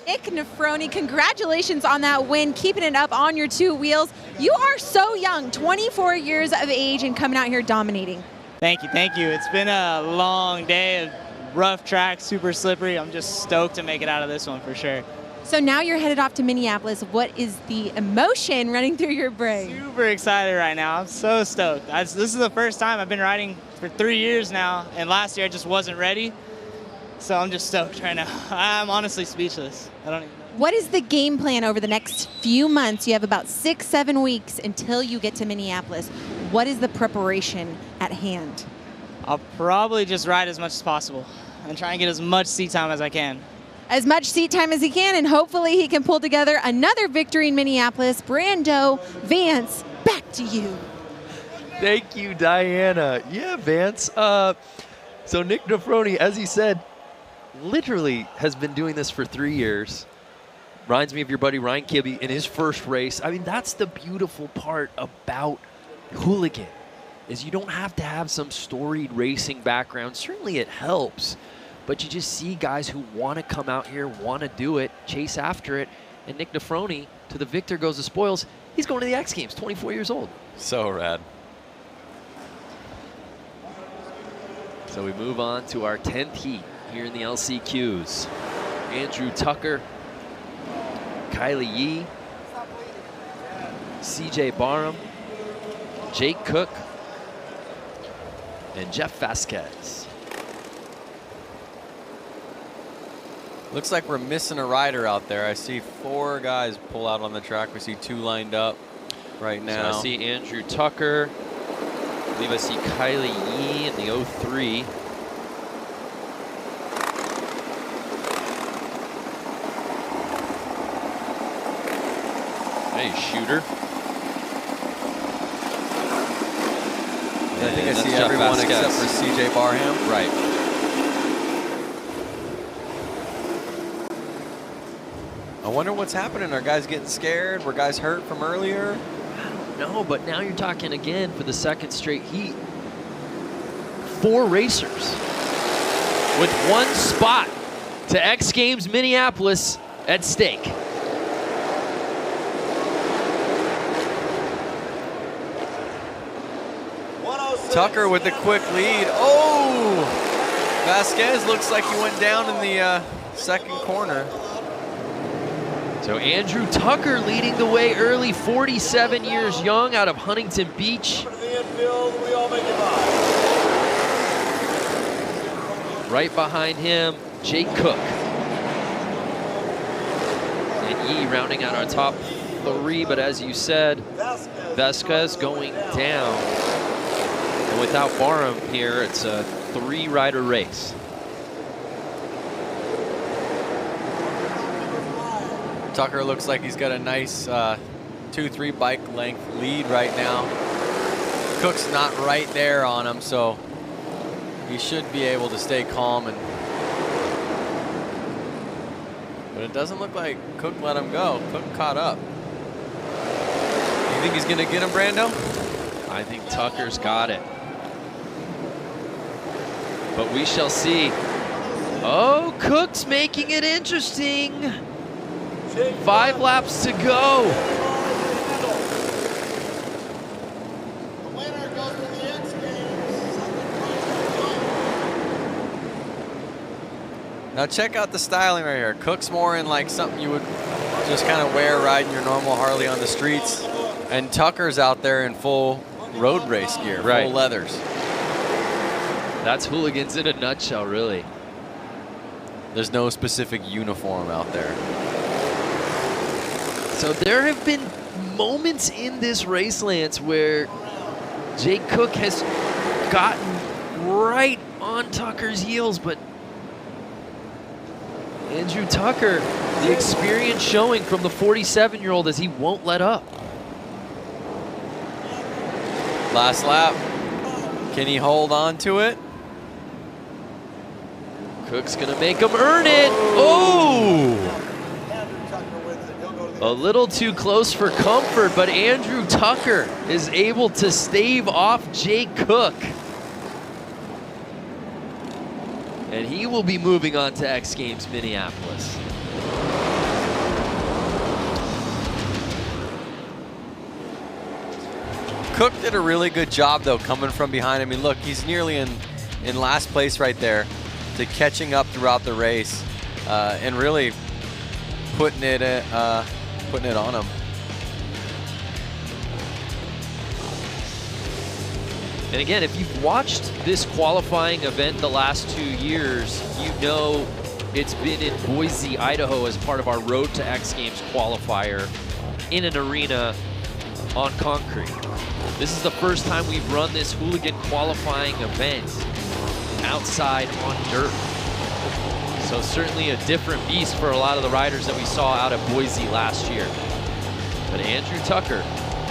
Nick Nefroni, congratulations on that win, keeping it up on your 2 wheels. You are so young, 24 years of age, and coming out here dominating. Thank you, thank you. It's been a long day of rough track, super slippery. I'm just stoked to make it out of this one for sure. So now you're headed off to Minneapolis. What is the emotion running through your brain? Super excited right now. I'm so stoked. This is the first time I've been riding for 3 years now, and last year I just wasn't ready. So I'm just stoked right now. I'm honestly speechless. I don't even know. What is the game plan over the next few months? You have about 6-7 weeks until you get to Minneapolis. What is the preparation at hand? I'll probably just ride as much as possible and try and get as much seat time as I can. As much seat time as he can, and hopefully he can pull together another victory in Minneapolis. Brando, Vance, back to you. Thank you, Diana. Yeah, Vance. So Nick Nefroni, as he said, literally has been doing this for 3 years. Reminds me of your buddy Ryan Kibbe in his first race. I mean, that's the beautiful part about Hooligan, is you don't have to have some storied racing background. Certainly it helps, but you just see guys who want to come out here, want to do it, chase after it. And Nick Nefroni, to the victor goes the spoils. He's going to the X Games, 24 years old. So rad. So we move on to our 10th heat here in the LCQs. Andrew Tucker, Kylie Yee, CJ Barham, Jake Cook, and Jeff Vasquez. Looks like we're missing a rider out there. I see 4 guys pull out on the track. We see 2 lined up right now. So I see Andrew Tucker. I believe I see Kylie Yee in the 03. Hey, shooter. I think I that's see Jeff everyone Vasquez. except for CJ Barham. Right. I wonder what's happening. Are guys getting scared? Were guys hurt from earlier? No, but now you're talking again for the second straight heat. 4 racers with 1 spot to X Games Minneapolis at stake. Tucker with a quick lead. Oh! Vasquez looks like he went down in the second corner. So Andrew Tucker leading the way early, 47 years young, out of Huntington Beach. Right behind him, Jake Cook. And Yee rounding out our top 3, but as you said, Vasquez going down. And without Barham here, it's a 3-rider race. Tucker looks like he's got a nice 2-3 bike length lead right now. Cook's not right there on him, so he should be able to stay calm. But it doesn't look like Cook let him go. Cook caught up. You think he's gonna get him, Brando? I think Tucker's got it. But we shall see. Oh, Cook's making it interesting. 5 laps to go. Now check out the styling right here. Cook's more in like something you would just kind of wear riding your normal Harley on the streets. And Tucker's out there in full road race gear, Right. full leathers. That's Hooligans in a nutshell, really. There's no specific uniform out there. So there have been moments in this race, Lance, where Jake Cook has gotten right on Tucker's heels, but Andrew Tucker, the experience showing from the 47-year-old as he won't let up. Last lap. Can he hold on to it? Cook's gonna make him earn it. Oh! A little too close for comfort, but Andrew Tucker is able to stave off Jake Cook. And he will be moving on to X Games Minneapolis. Cook did a really good job, though, coming from behind. I mean, look, he's nearly in last place right there, to catching up throughout the race and really putting it on him. And again, if you've watched this qualifying event the last 2 years, you know it's been in Boise, Idaho as part of our Road to X Games qualifier in an arena on concrete. This is the first time we've run this Hooligan qualifying event outside on dirt. So certainly a different beast for a lot of the riders that we saw out of Boise last year. But Andrew Tucker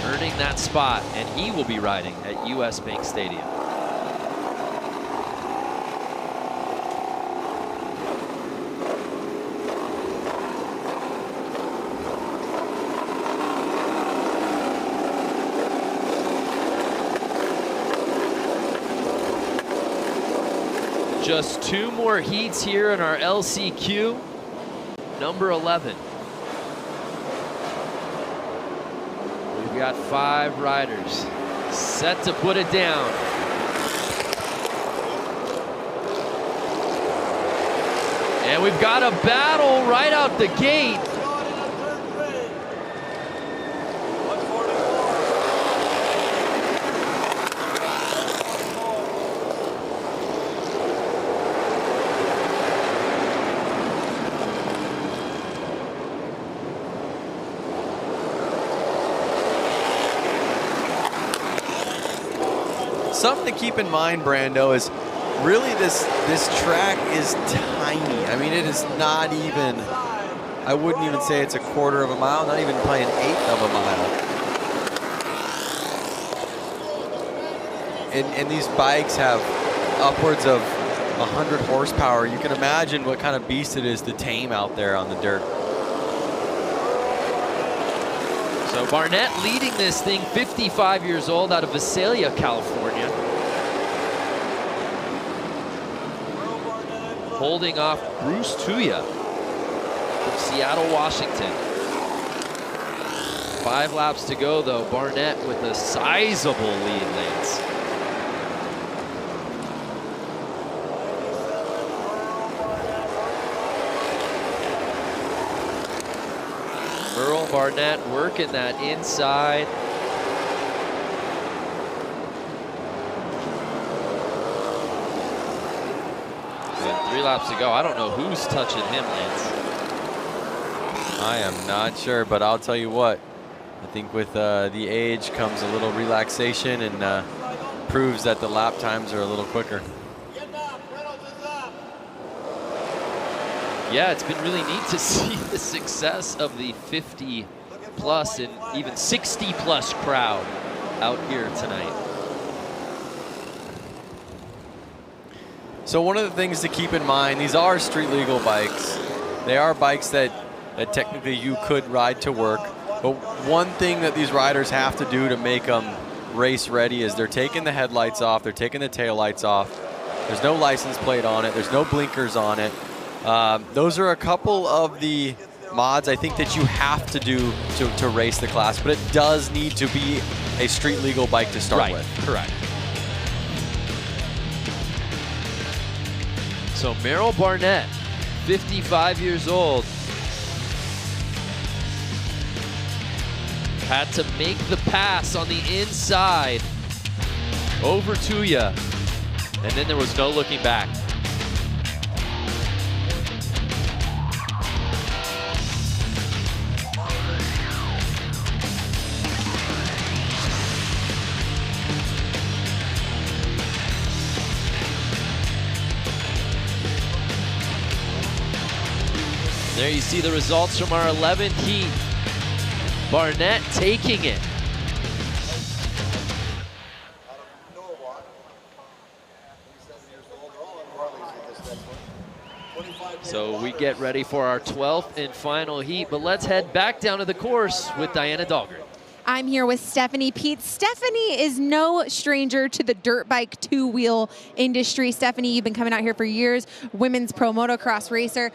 earning that spot, and he will be riding at US Bank Stadium. Just 2 more heats here in our LCQ, number 11. We've got 5 riders set to put it down. And we've got a battle right out the gate. Something to keep in mind, Brando, is really this track is tiny. I mean, it is not even, I wouldn't even say it's a quarter of a mile, not even probably an eighth of a mile. and these bikes have upwards of 100 horsepower. You can imagine what kind of beast it is to tame out there on the dirt. So Barnett leading this thing, 55 years old, out of Visalia, California. Holding off Bruce Tuya from Seattle, Washington. 5 laps to go, though. Barnett with a sizable lead, Lance. Merle Barnett working that inside. And 3 laps to go. I don't know who's touching him, Lance. I am not sure, but I'll tell you what. I think with the age comes a little relaxation and proves that the lap times are a little quicker. Yeah, it's been really neat to see the success of the 50 plus and even 60 plus crowd out here tonight. So one of the things to keep in mind, these are street legal bikes. They are bikes that technically you could ride to work. But one thing that these riders have to do to make them race ready is they're taking the headlights off, they're taking the taillights off. There's no license plate on it, there's no blinkers on it. Those are a couple of the mods I think that you have to do to race the class, but it does need to be a street legal bike to start with. Correct. So Merrill Barnett, 55 years old, had to make the pass on the inside over Tuya, and then there was no looking back. There you see the results from our 11th heat. Barnett taking it. So we get ready for our 12th and final heat, but let's head back down to the course with Diana Dahlgren. I'm here with Stephanie Peets. Stephanie is no stranger to the dirt bike two-wheel industry. Stephanie, you've been coming out here for years, women's pro motocross racer.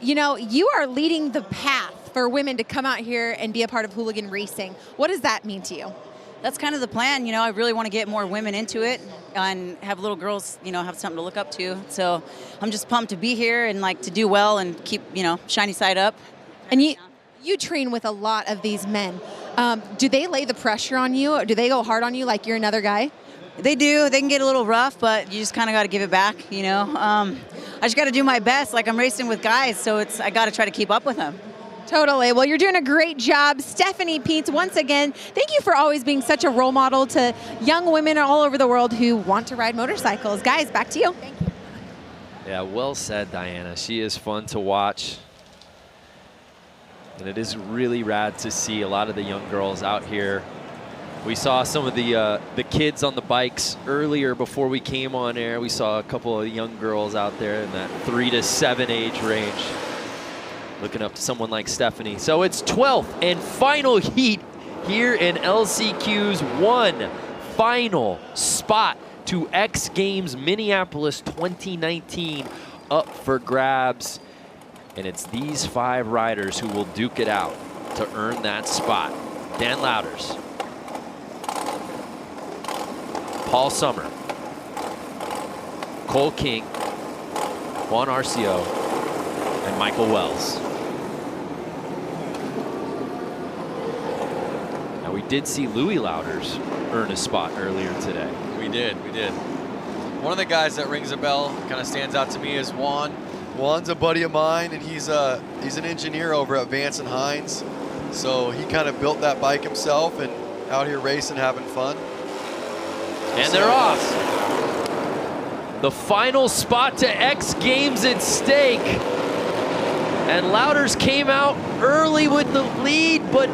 You know, you are leading the path for women to come out here and be a part of Hooligan racing. What does that mean to you? That's kind of the plan. You know, I really want to get more women into it and have little girls, you know, have something to look up to. So I'm just pumped to be here and like to do well and keep, you know, shiny side up. And you train with a lot of these men. Do they lay the pressure on you? Or do they go hard on you like you're another guy? They do. They can get a little rough, but you just kind of got to give it back, you know. I just got to do my best. Like I'm racing with guys, so I got to try to keep up with them. Totally. Well, you're doing a great job. Stephanie Peets, once again, thank you for always being such a role model to young women all over the world who want to ride motorcycles. Guys, back to you. Thank you. Yeah, well said, Diana. She is fun to watch. And it is really rad to see a lot of the young girls out here. We saw some of the kids on the bikes earlier before we came on air. We saw a couple of young girls out there in that 3 to 7 age range, looking up to someone like Stephanie. So it's 12th and final heat here in LCQ's one final spot to X Games Minneapolis 2019 up for grabs. And it's these 5 riders who will duke it out to earn that spot. Dan Louders, Paul Summer, Cole King, Juan Arcio, and Michael Wells. Now we did see Louis Louders earn a spot earlier today. We did. One of the guys that rings a bell, kind of stands out to me, is Juan. Juan's a buddy of mine, and he's an engineer over at Vance and Hines. So he kind of built that bike himself and out here racing, having fun. And they're off. The final spot to X Games at stake. And Louders came out early with the lead, but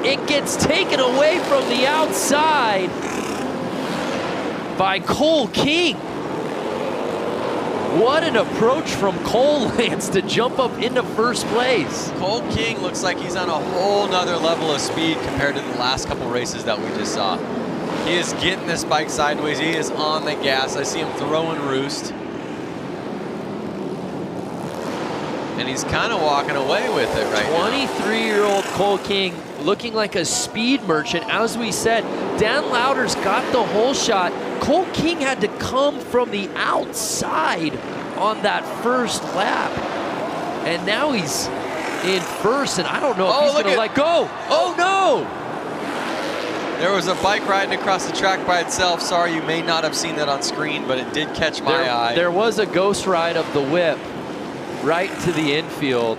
it gets taken away from the outside. by Cole King. What an approach from Cole, Lance, to jump up into first place. Cole King looks like he's on a whole nother level of speed compared to the last couple races that we just saw. He is getting this bike sideways. He is on the gas. I see him throwing roost. And he's kind of walking away with it right now. 23-year-old Cole King looking like a speed merchant. As we said, Dan Lauder's got the whole shot. Cole King had to come from the outside on that first lap. And now he's in first, and I don't know if he's going to let go. Oh, no! There was a bike riding across the track by itself. Sorry, you may not have seen that on screen, but it did catch my eye. There was a ghost ride of the whip right to the infield.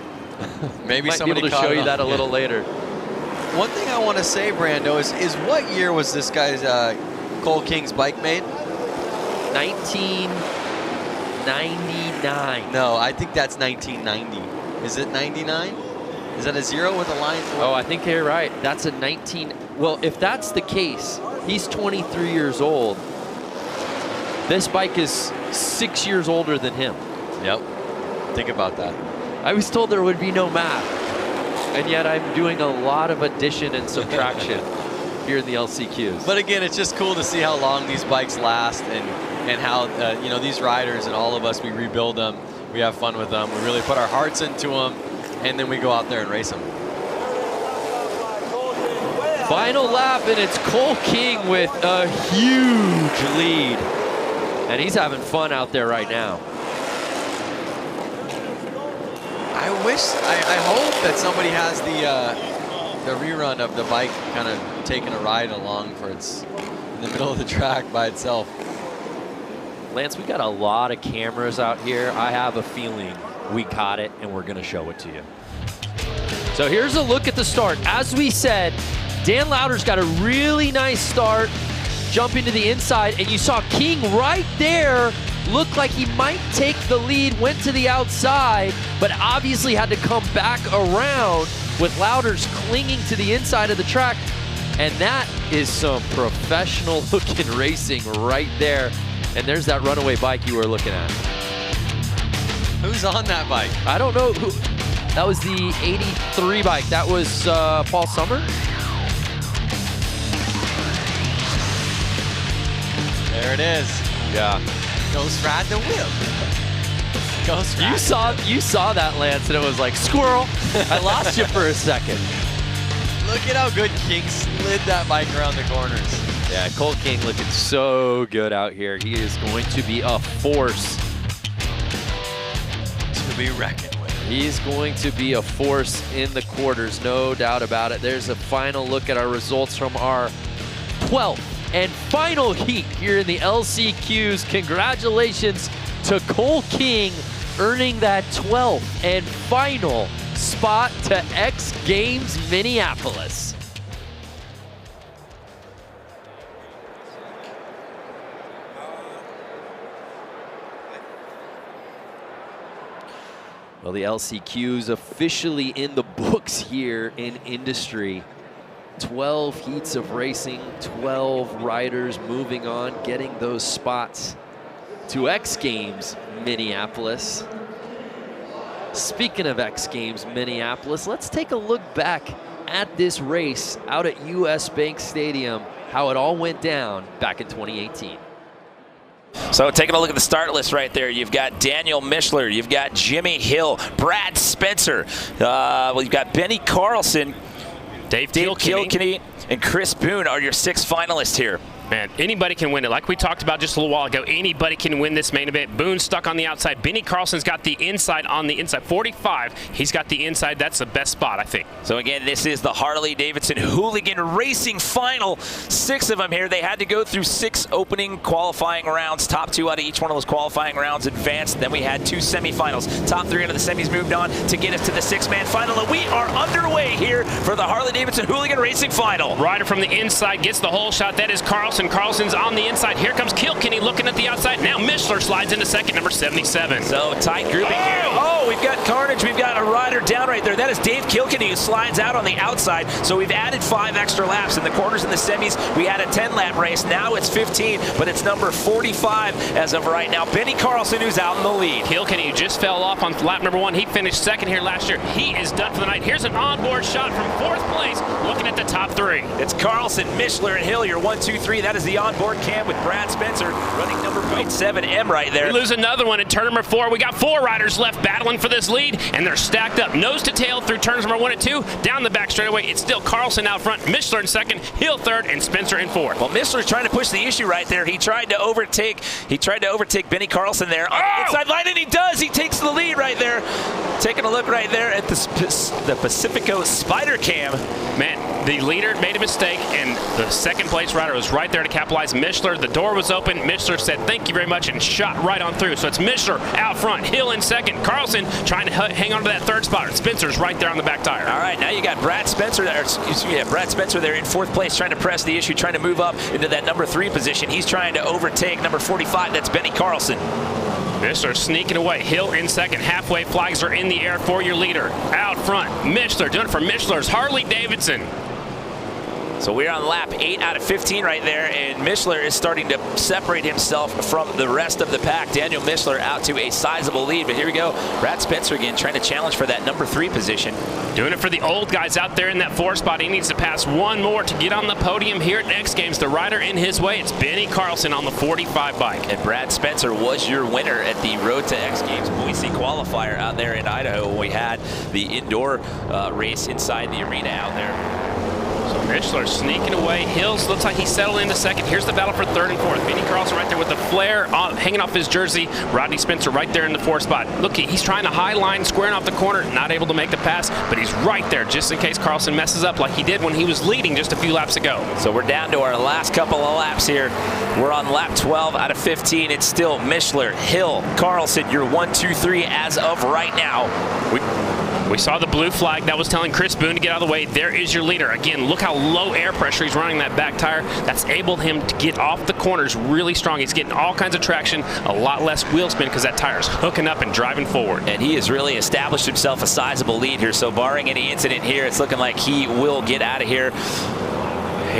Maybe Might somebody be able to show you that a little later. One thing I want to say, Brando, is what year was this guy's Cole King's bike made? 1999. No, I think that's 1990. Is it 99? Is that a 0 with a line? Oh, I think you're right. That's a 19. Well, if that's the case, he's 23 years old. This bike is 6 years older than him. Yep. Think about that. I was told there would be no math, and yet I'm doing a lot of addition and subtraction here in the LCQs. But again, it's just cool to see how long these bikes last, and how you know, these riders and all of us, we rebuild them, we have fun with them, we really put our hearts into them, and then we go out there and race them. Final lap, and it's Cole King with a huge lead, and he's having fun out there right now. I hope that somebody has the rerun of the bike kind of taking a ride along for its in the middle of the track by itself. Lance, we got a lot of cameras out here. I have a feeling we caught it, and we're going to show it to you. So here's a look at the start. As we said, Dan Lauder's got a really nice start, jumping to the inside, and you saw King right there looked like he might take the lead, went to the outside, but obviously had to come back around with Lauder's clinging to the inside of the track. And that is some professional looking racing right there. And there's that runaway bike you were looking at. Who's on that bike? I don't know who. That was the 83 bike. That was Paul Summer. There it is. Yeah. Ghost ride the whip. Ghost ride. You saw that, Lance, and it was like, squirrel. I lost you for a second. Look at how good King slid that bike around the corners. Yeah, Cole King looking so good out here. He is going to be a force to be reckoned with. He's going to be a force in the quarters, no doubt about it. There's a final look at our results from our 12th and final heat here in the LCQs. Congratulations to Cole King, earning that 12th and final spot to X Games Minneapolis. Well, the LCQs officially in the books here in industry. 12 heats of racing, 12 riders moving on, getting those spots to X Games Minneapolis. Speaking of X Games Minneapolis, let's take a look back at this race out at US Bank Stadium, how it all went down back in 2018. So taking a look at the start list right there, you've got Daniel Mishler, you've got Jimmy Hill, Brad Spencer, you've got Benny Carlson, Dave Kilkenny, and Chris Boone are your 6 finalists here. Man, anybody can win it. Like we talked about just a little while ago, anybody can win this main event. Boone's stuck on the outside. Benny Carlson's got the inside on the inside. 45, he's got the inside. That's the best spot, I think. So again, this is the Harley-Davidson Hooligan Racing Final. 6 of them here. They had to go through 6 opening qualifying rounds. Top 2 out of each one of those qualifying rounds advanced. Then we had 2 semifinals. Top 3 out of the semis moved on to get us to the 6-man final. And we are underway here for the Harley-Davidson Hooligan Racing Final. Rider from the inside gets the whole shot. That is Carlson. Carlson. Carlson's on the inside. Here comes Kilkenny looking at the outside. Now Mishler slides into second, number 77. So tight grouping here. Oh, we've got carnage. We've got a rider down right there. That is Dave Kilkenny, who slides out on the outside. So we've added 5 extra laps. In the quarters and the semis, we had a 10-lap race. Now it's 15, but it's number 45 as of right now. Benny Carlson, who's out in the lead. Kilkenny just fell off on lap number 1. He finished second here last year. He is done for the night. Here's an onboard shot from 4th place, looking at the top 3. It's Carlson, Mishler, and Hill. Your 1, 2, 3. That is the onboard cam with Brad Spencer running number 7M right there. We lose another one in turn number 4. We got 4 riders left battling for this lead, and they're stacked up nose to tail through turns number 1 and 2. Down the back straightaway, it's still Carlson out front, Mishler in second, Hill third, and Spencer in fourth. Well, Mishler's trying to push the issue right there. He tried to overtake Benny Carlson there on the inside line, and he does. He takes the lead right there. Taking a look right there at the Pacifico Spider Cam. Man, the leader made a mistake, and the second place rider was right there to capitalize. Mishler, the door was open. Mishler said, thank you very much, and shot right on through. So it's Mishler out front, Hill in second, Carlson trying to hang on to that third spot. Spencer's right there on the back tire. All right, now you got Brad Spencer there, Brad Spencer there in 4th place, trying to press the issue, trying to move up into that number 3 position. He's trying to overtake number 45. That's Benny Carlson. Mishler sneaking away. Hill in second. Halfway flags are in the air for your leader. Out front, Mishler doing it for Mishler's Harley-Davidson. So we're on lap 8 out of 15 right there, and Mishler is starting to separate himself from the rest of the pack. Daniel Mishler out to a sizable lead, but here we go. Brad Spencer again trying to challenge for that number 3 position. Doing it for the old guys out there in that 4 spot. He needs to pass 1 more to get on the podium here at X Games. The rider in his way, it's Benny Carlson on the 45 bike. And Brad Spencer was your winner at the Road to X Games Boise Qualifier out there in Idaho when we had the indoor race inside the arena out there. So Mishler sneaking away. Hills looks like he settled into second. Here's the battle for 3rd and 4th. Benny Carlson right there with the flare hanging off his jersey. Rodney Spencer right there in the 4th spot. Look, he's trying to high line, squaring off the corner, not able to make the pass, but he's right there just in case Carlson messes up like he did when he was leading just a few laps ago. So we're down to our last couple of laps here. We're on lap 12 out of 15. It's still Mishler, Hill, Carlson, your 1, 2, 3 as of right now. We saw the blue flag that was telling Chris Boone to get out of the way. There is your leader. Again, look how low air pressure he's running that back tire. That's enabled him to get off the corners really strong. He's getting all kinds of traction, a lot less wheel spin because that tire's hooking up and driving forward. And he has really established himself a sizable lead here. So barring any incident here, it's looking like he will get out of here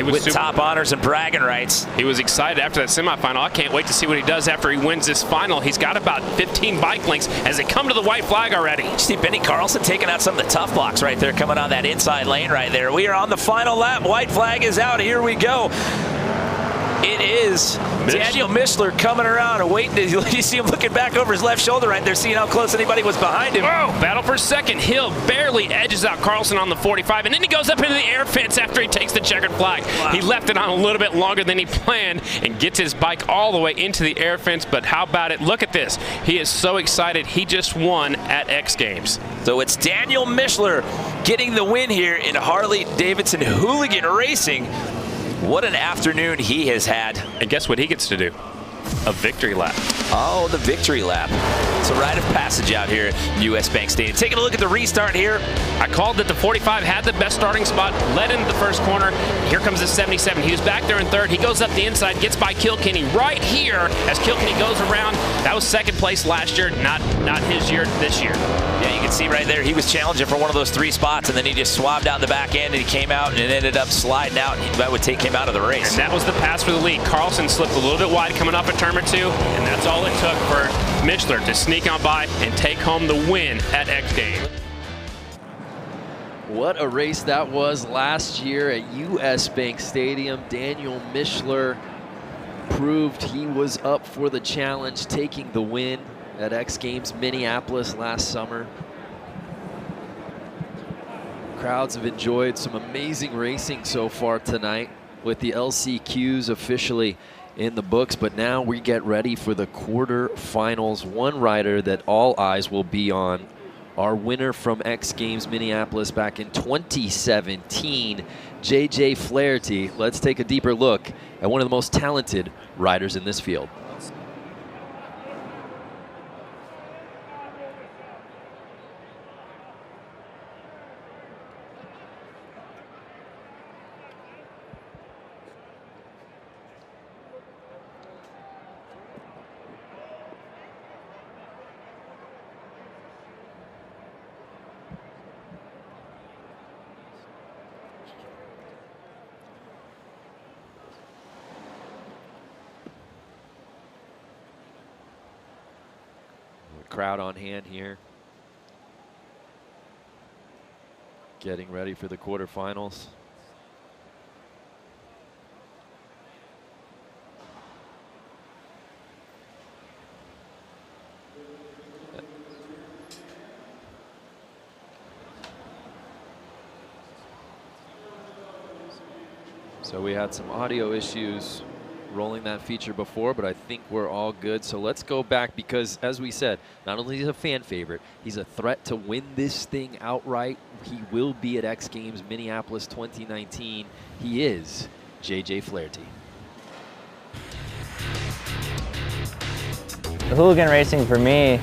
with top honors and bragging rights. He was excited after that semifinal. I can't wait to see what he does after he wins this final. He's got about 15 bike lengths as they come to the white flag already. You see Benny Carlson taking out some of the tough blocks right there, coming on that inside lane right there. We are on the final lap. White flag is out. Here we go. It is Daniel Mishler coming around and waiting. You see him looking back over his left shoulder right there, seeing how close anybody was behind him. Whoa, battle for second. Hill barely edges out Carlson on the 45, and then he goes up into the air fence after he takes the checkered flag. Wow. He left it on a little bit longer than he planned and gets his bike all the way into the air fence, but how about it? Look at this. He is so excited. He just won at X Games. So it's Daniel Mishler getting the win here in Harley-Davidson Hooligan Racing. What an afternoon he has had. And guess what he gets to do? A victory lap. Oh, the victory lap. It's a rite of passage out here at US Bank Stadium. Taking a look at the restart here. I called that the 45 had the best starting spot, led into the first corner. Here comes the 77. He was back there in 3rd. He goes up the inside, gets by Kilkenny right here as Kilkenny goes around. That was 2nd place last year, not his year this year. Yeah, you can see right there, he was challenging for one of those 3 spots, and then he just swabbed out the back end, and he came out and it ended up sliding out, and that would take him out of the race. And that was the pass for the lead. Carlson slipped a little bit wide coming up at turn number 2, and that's all it took for Mishler to sneak on by and take home the win at X Games. What a race that was last year at US Bank Stadium. Daniel Mishler proved he was up for the challenge, taking the win at X Games Minneapolis last summer. Crowds have enjoyed some amazing racing so far tonight with the LCQs officially in the books, but now we get ready for the quarterfinals. One rider that all eyes will be on, our winner from X Games Minneapolis back in 2017, JJ Flaherty. Let's take a deeper look at one of the most talented riders in this field. crowd on hand here. Getting ready for the quarterfinals. So we had some audio issues rolling that feature before, but I think we're all good. So let's go back because, as we said, not only is he a fan favorite, he's a threat to win this thing outright. He will be at X Games Minneapolis 2019. He is JJ Flaherty. The Hooligan racing for me,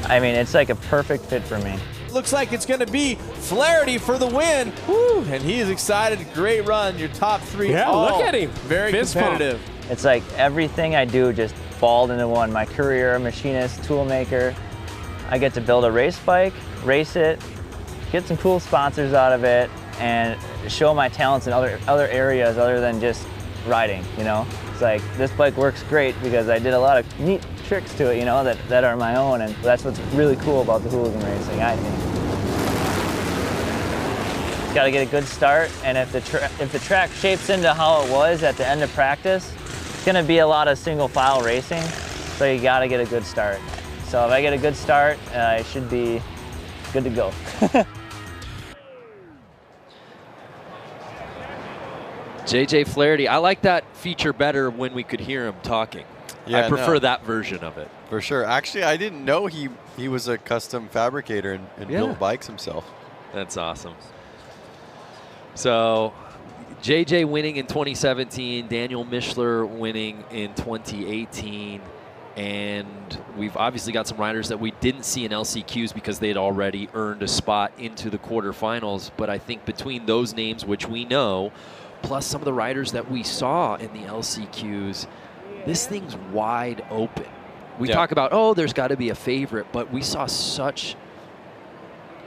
I mean, it's like a perfect fit for me. Looks like it's going to be Flaherty for the win. Woo, and he is excited. Great run. Your top three. Yeah, look at him. Very Fist competitive. pump. It's like everything I do just balled into one. My career, machinist, tool maker. I get to build a race bike, race it, get some cool sponsors out of it, and show my talents in other areas other than just riding, you know? It's like, this bike works great because I did a lot of neat tricks to it, you know, that are my own, and that's what's really cool about the Hooligan racing, I think. Got to get a good start, and if the track shapes into how it was at the end of practice, it's going to be a lot of single file racing, so you got to get a good start. So if I get a good start, I should be good to go. JJ Flaherty, I like that feature better when we could hear him talking. Yeah, I prefer that version of it. For sure. Actually, I didn't know he was a custom fabricator and built bikes himself. That's awesome. So JJ winning in 2017, Daniel Mischler winning in 2018, and we've obviously got some riders that we didn't see in LCQs because they had already earned a spot into the quarterfinals. But I think between those names, which we know, plus some of the riders that we saw in the LCQs, this thing's wide open. We talk about, oh, there's got to be a favorite, but we saw such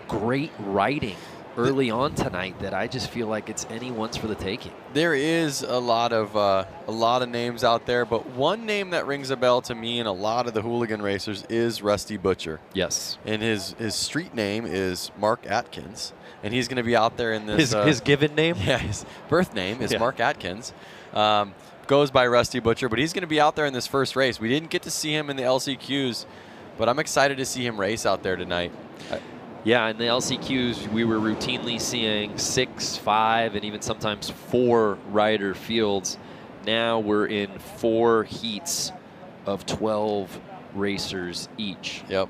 great riding early on tonight that I just feel like it's anyone's for the taking. There is a lot of names out there, but one name that rings a bell to me and a lot of the Hooligan racers is Rusty Butcher. Yes. And his street name is Mark Atkins, and he's going to be out there in this. His given name? Yeah, his birth name is Mark Atkins. Goes by Rusty Butcher, but he's going to be out there in this first race. We didn't get to see him in the LCQs, but I'm excited to see him race out there tonight. Yeah, in the LCQs, we were routinely seeing 6, 5, and even sometimes 4 rider fields. Now we're in 4 heats of 12 racers each. Yep.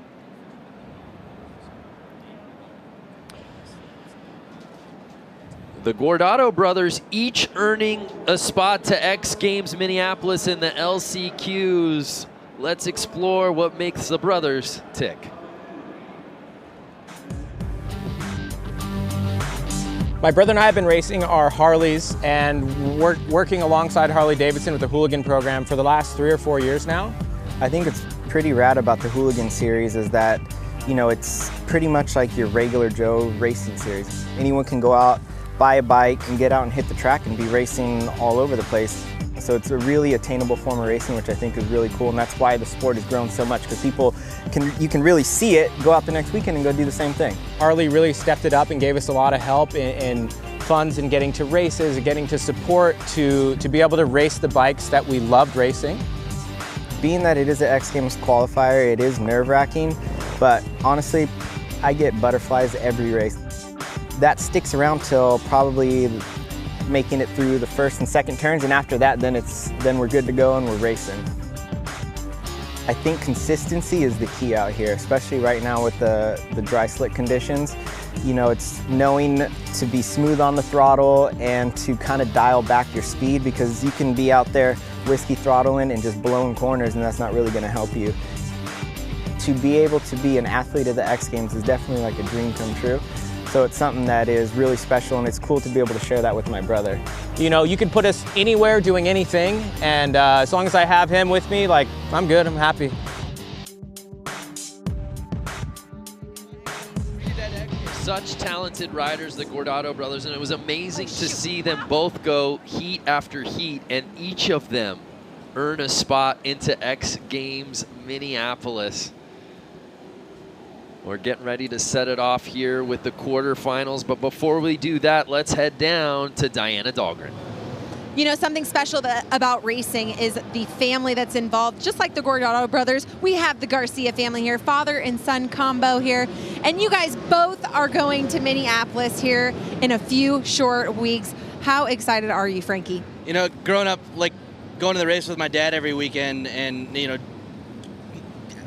The Guardado brothers each earning a spot to X Games Minneapolis in the LCQs. Let's explore what makes the brothers tick. My brother and I have been racing our Harleys and working alongside Harley-Davidson with the Hooligan program for the last 3 or 4 years now. I think it's pretty rad about the Hooligan series is that, you know, it's pretty much like your regular Joe racing series. Anyone can go out, buy a bike, and get out and hit the track and be racing all over the place. So it's a really attainable form of racing, which I think is really cool, and that's why the sport has grown so much, because you can really see it, go out the next weekend and go do the same thing. Harley really stepped it up and gave us a lot of help in funds and getting to races and getting to support to be able to race the bikes that we loved racing. Being that it is an X Games qualifier, it is nerve-wracking, but honestly, I get butterflies every race. That sticks around till probably making it through the first and second turns, and after that, then we're good to go and we're racing. I think consistency is the key out here, especially right now with the dry slick conditions. You know, it's knowing to be smooth on the throttle and to kind of dial back your speed, because you can be out there whiskey throttling and just blowing corners, and that's not really going to help you. To be able to be an athlete at the X Games is definitely like a dream come true. So it's something that is really special, and it's cool to be able to share that with my brother. You know, you can put us anywhere doing anything, and as long as I have him with me, like, I'm good, I'm happy. Such talented riders, the Guardado brothers, and it was amazing to see them both go heat after heat, and each of them earn a spot into X Games Minneapolis. We're getting ready to set it off here with the quarterfinals, but before we do that, let's head down to Diana Dahlgren. You know, something special about racing is the family that's involved. Just like the Gordado brothers, we have the Garcia family here, father and son combo here. And you guys both are going to Minneapolis here in a few short weeks. How excited are you, Frankie? You know, growing up, like going to the race with my dad every weekend and, you know,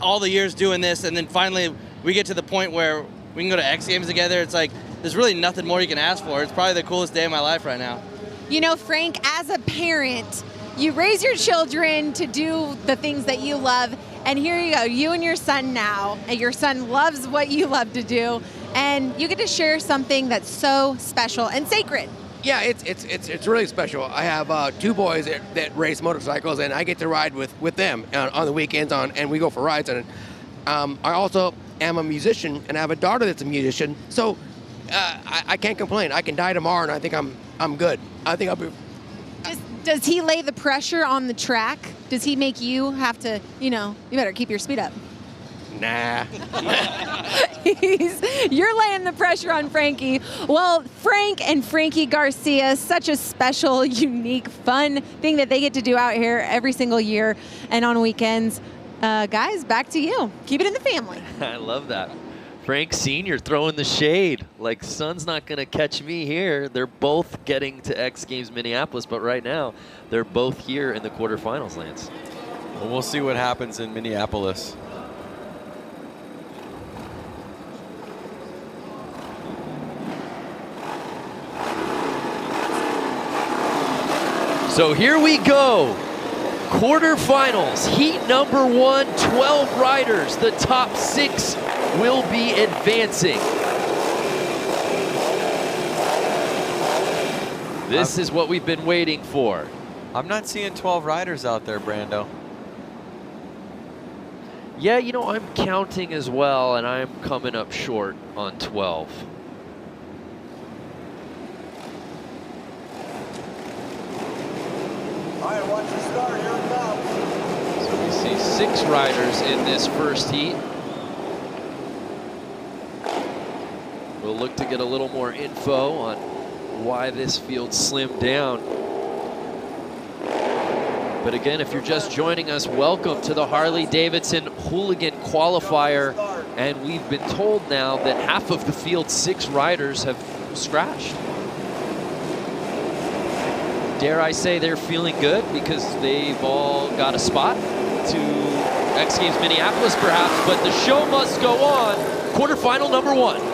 all the years doing this, and then finally we get to the point where we can go to X Games together. It's like, there's really nothing more you can ask for. It's probably the coolest day of my life right now. You know, Frank, as a parent, you raise your children to do the things that you love, and here you go, you and your son now, and your son loves what you love to do, and you get to share something that's so special and sacred. Yeah, it's really special. I have 2 boys that race motorcycles, and I get to ride with them on the weekends, and we go for rides. And I also am a musician, and I have a daughter that's a musician, so I can't complain. I can die tomorrow, and I think I'm good. I think I'll be. Does he lay the pressure on the track? Does he make you have to, you know, you better keep your speed up? Nah. You're laying the pressure on Frankie. Well, Frank and Frankie Garcia, such a special, unique, fun thing that they get to do out here every single year and on weekends. Guys, back to you. Keep it in the family. I love that. Frank Sr. throwing the shade, like son's not going to catch me here. They're both getting to X Games Minneapolis, but right now they're both here in the quarterfinals, Lance. Well, we'll see what happens in Minneapolis. So here we go. Quarterfinals, heat number 1, 12 riders. The top 6 will be advancing. This is what we've been waiting for. I'm not seeing 12 riders out there, Brando. Yeah, you know, I'm counting as well, and I'm coming up short on 12. All right, watch the start. Here it comes. So we see 6 riders in this first heat. We'll look to get a little more info on why this field slimmed down. But again, if you're just joining us, welcome to the Harley-Davidson Hooligan Qualifier. And we've been told now that half of the field's 6 riders have scratched. Dare I say they're feeling good because they've all got a spot to X Games Minneapolis perhaps, but the show must go on. Quarterfinal number 1.